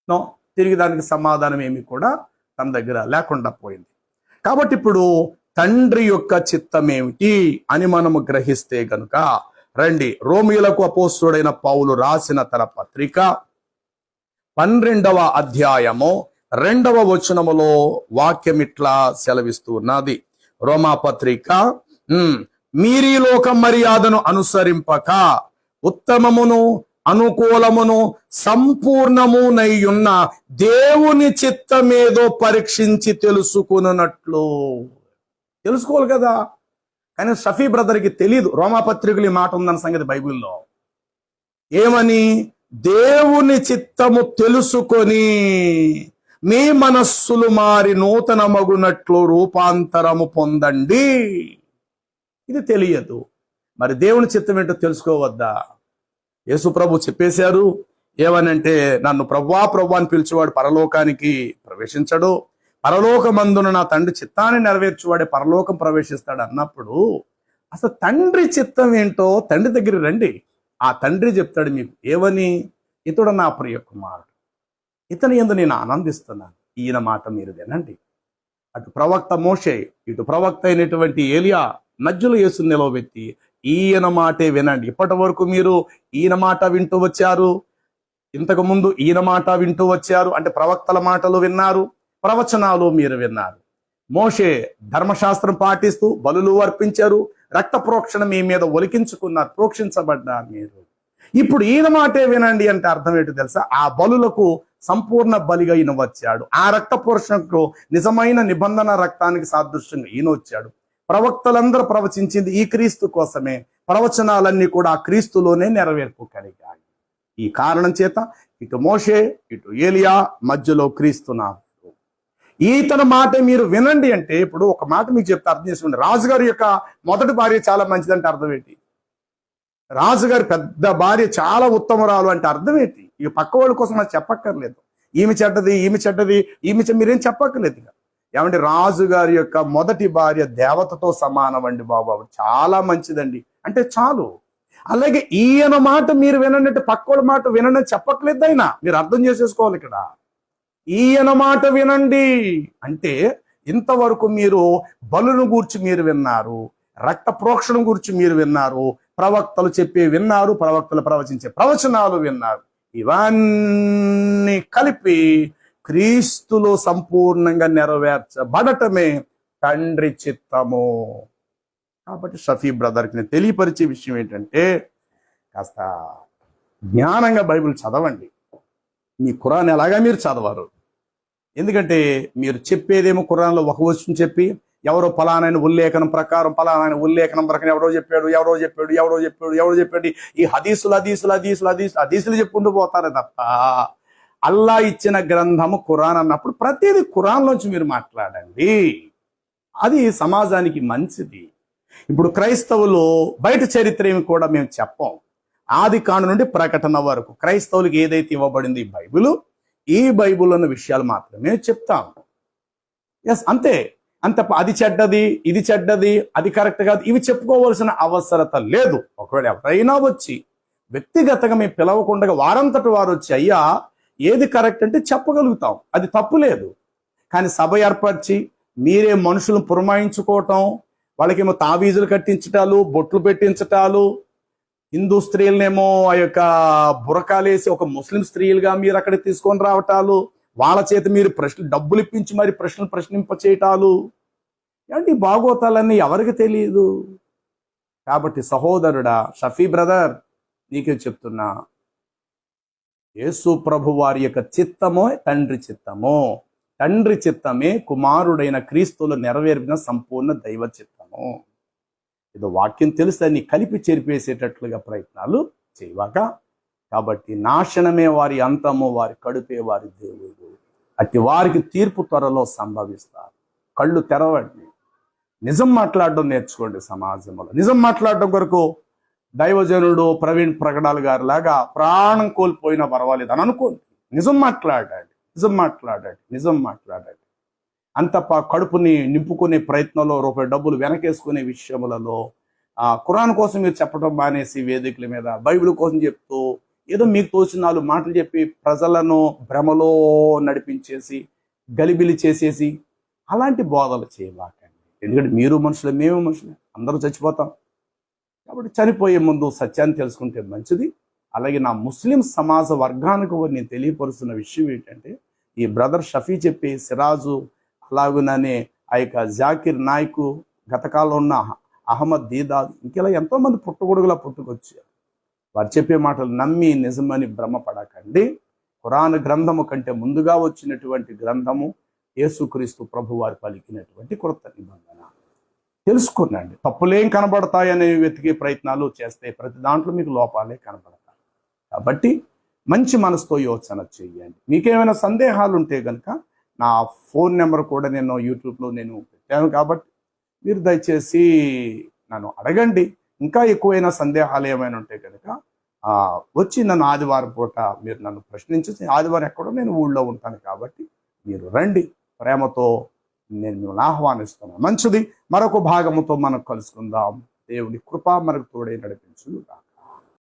నో, తిరిగి దానికి సమాధానం ఏమి కూడా తన దగ్గర లేకుండా పోయింది. కాబట్టి ఇప్పుడు తండ్రి యొక్క చిత్తం ఏమిటి అని మనము గ్రహిస్తే గనుక రండి, రోమిలకు అపోస్తుడైన పౌలు రాసిన తన పత్రిక 12వ అధ్యాయము 2వ వచనములో వాక్యం ఇట్లా సెలవిస్తూ ఉన్నది. రోమా పత్రిక, మీరీ లోక మర్యాదను అనుసరింపక ఉత్తమమును అనుకూలమును సంపూర్ణమునయ్యున్న దేవుని చిత్తమేదో పరీక్షించి తెలుసుకోవాలి కదా. కానీ షఫీ బ్రదర్కి తెలియదు రోమాపత్రికలు ఈ మాట ఉందన్న సంగతి బైబిల్లో. ఏమని, దేవుని చిత్తము తెలుసుకొని మీ మనస్సులు మారి నూతన మగునట్లు రూపాంతరము పొందండి. ఇది తెలియదు. మరి దేవుని చిత్తం ఏంటో తెలుసుకోవద్దా? యేసు ప్రభు చెప్పేశారు, ఏమనంటే, నన్ను ప్రభువా ప్రభువా అని పిలిచేవాడు పరలోకానికి ప్రవేశించడు, పరలోకమందున నా తండ్రి చిత్తాన్ని నెరవేర్చువాడే పరలోకం ప్రవేశిస్తాడు అన్నప్పుడు అసలు తండ్రి చిత్తం ఏంటో తండ్రి దగ్గర రండి, ఆ తండ్రి చెప్తాడు మీకు. ఏమని, ఇతడు నా ప్రియ కుమారుడు, ఇతని యందు నేను ఆనందిస్తున్నాను, ఈయన మాట మీరు వినండి. అటు ప్రవక్త మోషే, ఇటు ప్రవక్త అయినటువంటి ఏలియా మధ్యలో యేసుని నిలవబెట్టి ఈయన మాటే వినండి. ఇప్పటి వరకు మీరు ఈయన మాట వింటూ వచ్చారు, ఇంతకు ముందు ఈయన మాట వింటూ వచ్చారు, అంటే ప్రవక్తల మాటలు విన్నారు, ప్రవచనాలు మీరు విన్నారు. మోషే ధర్మశాస్త్రం పాటిస్తూ బలులు అర్పించారు, రక్త ప్రోక్షణ మీ మీద ఒలికించుకున్నారు, ప్రోక్షించబడ్డారు మీరు. ఇప్పుడు ఈయన మాటే వినండి అంటే అర్థం ఏంటో తెలుసా? ఆ బలులకు సంపూర్ణ బలిగా ఈయన వచ్చాడు. ఆ రక్త ప్రోక్షణకు నిజమైన నిబంధన రక్తానికి సాదృశ్యంగా ఈయన వచ్చాడు. ప్రవక్తలందరూ ప్రవచించింది ఈ క్రీస్తు కోసమే. ప్రవచనాలన్నీ కూడా ఆ క్రీస్తులోనే నెరవేర్పు కలిగాయి. ఈ కారణం చేత ఇటు మోషే ఇటు ఏలియా, మధ్యలో క్రీస్తున్నారు. ఈతన మాట మీరు వినండి అంటే, ఇప్పుడు ఒక మాట మీకు చెప్తే అర్థం చేసుకోండి. రాజుగారి యొక్క మొదటి భార్య చాలా మంచిదంటే అర్థం ఏంటి? రాజుగారి పెద్ద భార్య చాలా ఉత్తమరాలు అంటే అర్థం ఏంటి? ఈ పక్క వాళ్ళ కోసం అది చెప్పక్కర్లేదు. ఈమె చెడ్డది, ఈమె చెడ్డది, మీరేం చెప్పక్కర్లేదు. ఏమంటే రాజుగారి యొక్క మొదటి భార్య దేవతతో సమానం అండి బాబు, ఆవిడ చాలా మంచిదండి అంటే చాలు. అలాగే ఈయన మాట మీరు వినండి అంటే పక్కోళ్ళ మాట వినండి అని చెప్పట్లేదు. అయినా మీరు అర్థం చేసేసుకోవాలి. ఇక్కడ ఈయన మాట వినండి అంటే ఇంతవరకు మీరు బలును గూర్చి మీరు విన్నారు, రక్త ప్రోక్షణ గురించి మీరు విన్నారు, ప్రవక్తలు చెప్పి విన్నారు, ప్రవక్తలు ప్రవచించే ప్రవచనాలు విన్నారు. ఇవన్నీ కలిపి క్రీస్తులో సంపూర్ణంగా నెరవేర్చబడటమే తండ్రి చిత్తము. కాబట్టి షఫీ బ్రదర్కి నేను తెలియపరిచే విషయం ఏంటంటే, కాస్త జ్ఞానంగా బైబిల్ చదవండి. మీ ఖురాన్ ఎలాగా మీరు చదవరు. ఎందుకంటే మీరు చెప్పేదేమో ఖురాన్లో ఒక వచనం చెప్పి ఎవరో ఫలానాయన ఉల్లేఖనం ప్రకారం ఎవరో చెప్పాడు ఈ హదీసులు చెప్పుకుంటూ పోతారే తప్ప అల్లా ఇచ్చిన గ్రంథము ఖురాన్ అన్నప్పుడు ప్రతిదీ ఖురాన్లోంచి మీరు మాట్లాడండి. అది సమాజానికి మంచిది. ఇప్పుడు క్రైస్తవులు బయట చరిత్ర ఏమి కూడా మేము చెప్పం. ఆది కాండ నుండి ప్రకటన వరకు క్రైస్తవులకు ఏదైతే ఇవ్వబడింది ఈ బైబిల్ అన్న విషయాలు మాత్రమే చెప్తాం. ఎస్, అంతే. అది చెడ్డది, ఇది చెడ్డది, అది కరెక్ట్ కాదు, ఇవి చెప్పుకోవాల్సిన అవసరత లేదు. ఒకవేళ ఎవరైనా వచ్చి వ్యక్తిగతంగా మేము పిలవకుండా వారంతటి వారు వచ్చి అయ్యా ఏది కరెక్ట్ అంటే చెప్పగలుగుతాం, అది తప్పు లేదు. కానీ సభ ఏర్పరిచి మీరే మనుషులను పురమాయించుకోవటం, వాళ్ళకేమో తావీజులు కట్టించటాలు, బొట్లు పెట్టించటాలు, హిందూ స్త్రీలనేమో ఆ యొక్క బురకాలేసి ఒక ముస్లిం స్త్రీలుగా మీరు అక్కడికి తీసుకొని రావటాలు, వాళ్ళ చేత మీరు డబ్బులు ఇప్పించి మరి ప్రశ్నలు ప్రశ్నింప చేయటాలు, ఏంటి బాగోతాలన్నీ ఎవరికి తెలియదు. కాబట్టి సహోదరుడా, షఫీ బ్రదర్, నీకే చెప్తున్నా, యేసు ప్రభు వారి యొక్క చిత్తమో తండ్రి చిత్తమే కుమారుడైన క్రీస్తులో నెరవేర్పిన సంపూర్ణ దైవ చిత్తము. ఏదో వాక్యం తెలిస్తే నీ కలిపి చేర్పేసేటట్లుగా ప్రయత్నాలు చేయవాక. కాబట్టి నాశనమే వారి అంతము, వారి కడుపే వారి దేవుడు. అట్టి వారికి తీర్పు త్వరలో సంభవిస్తారు. కళ్ళు తెరవండి, నిజం మాట్లాడడం నేర్చుకోండి. సమాజంలో నిజం మాట్లాడడం కొరకు దైవజనుడు ప్రవీణ్ ప్రగడాల్ గారి లాగా ప్రాణం కోల్పోయినా పర్వాలేదు అని అనుకోండి. నిజం మాట్లాడండి. అంత కడుపుని నింపుకునే ప్రయత్నంలో రూపాయి డబ్బులు వెనకేసుకునే విషయములలో ఖురాన్ కోసం మీరు చెప్పడం మానేసి వేదికల మీద బైబిల్ కోసం చెప్తూ ఏదో మీకు తోచిన 4 మాటలు చెప్పి ప్రజలను భ్రమలో నడిపించేసి గలిబిలి చేసేసి అలాంటి బోధలు చేయబాకండి. ఎందుకంటే మీరు మనుషులే, మేము మనుషులే, అందరూ చచ్చిపోతాం. కాబట్టి చనిపోయే ముందు సత్యాన్ని తెలుసుకుంటే మంచిది. అలాగే నా ముస్లిం సమాజ వర్గానికి నేను తెలియపరుస్తున్న విషయం ఏంటంటే, ఈ బ్రదర్ షఫీ చెప్పే సిరాజు, అలాగుననే ఆ యొక్క జాకిర్ నాయకు, గతకాలంలో ఉన్న అహ్మద్ దీదాద్, ఇంకెలా ఎంతోమంది పుట్టగొడుగులా పుట్టుకొచ్చారు. వారు చెప్పే మాటలు నమ్మి నిజమని భ్రమపడకండి. ఖురాన్ గ్రంథము కంటే ముందుగా వచ్చినటువంటి గ్రంథము యేసుక్రీస్తు ప్రభు వారు పలికినటువంటి క్రొత్త నిబంధన. తెలుసుకునండి. తప్పులేం కనబడతాయని వెతికే ప్రయత్నాలు చేస్తే ప్రతి దాంట్లో మీకు లోపాలే కనబడతాయి. కాబట్టి మంచి మనసుతో యోచన చేయండి. మీకేమైనా సందేహాలు ఉంటే కనుక నా ఫోన్ నెంబర్ కూడా నేను యూట్యూబ్లో పెట్టాను. కాబట్టి మీరు దయచేసి నన్ను అడగండి. ఇంకా ఎక్కువైన సందేహాలు ఏమైనా ఉంటే కనుక వచ్చి నన్ను ఆదివారం పూట మీరు నన్ను ప్రశ్నించి, ఆదివారం ఎక్కడో నేను ఊళ్ళో ఉంటాను కాబట్టి మీరు రండి. ప్రేమతో నేను మిమ్మల్ని ఆహ్వానిస్తున్నాను. మంచిది. మరొక భాగముతో మనం కలుసుకుందాం. దేవుడి కృప మనకు తోడై నడిపించును.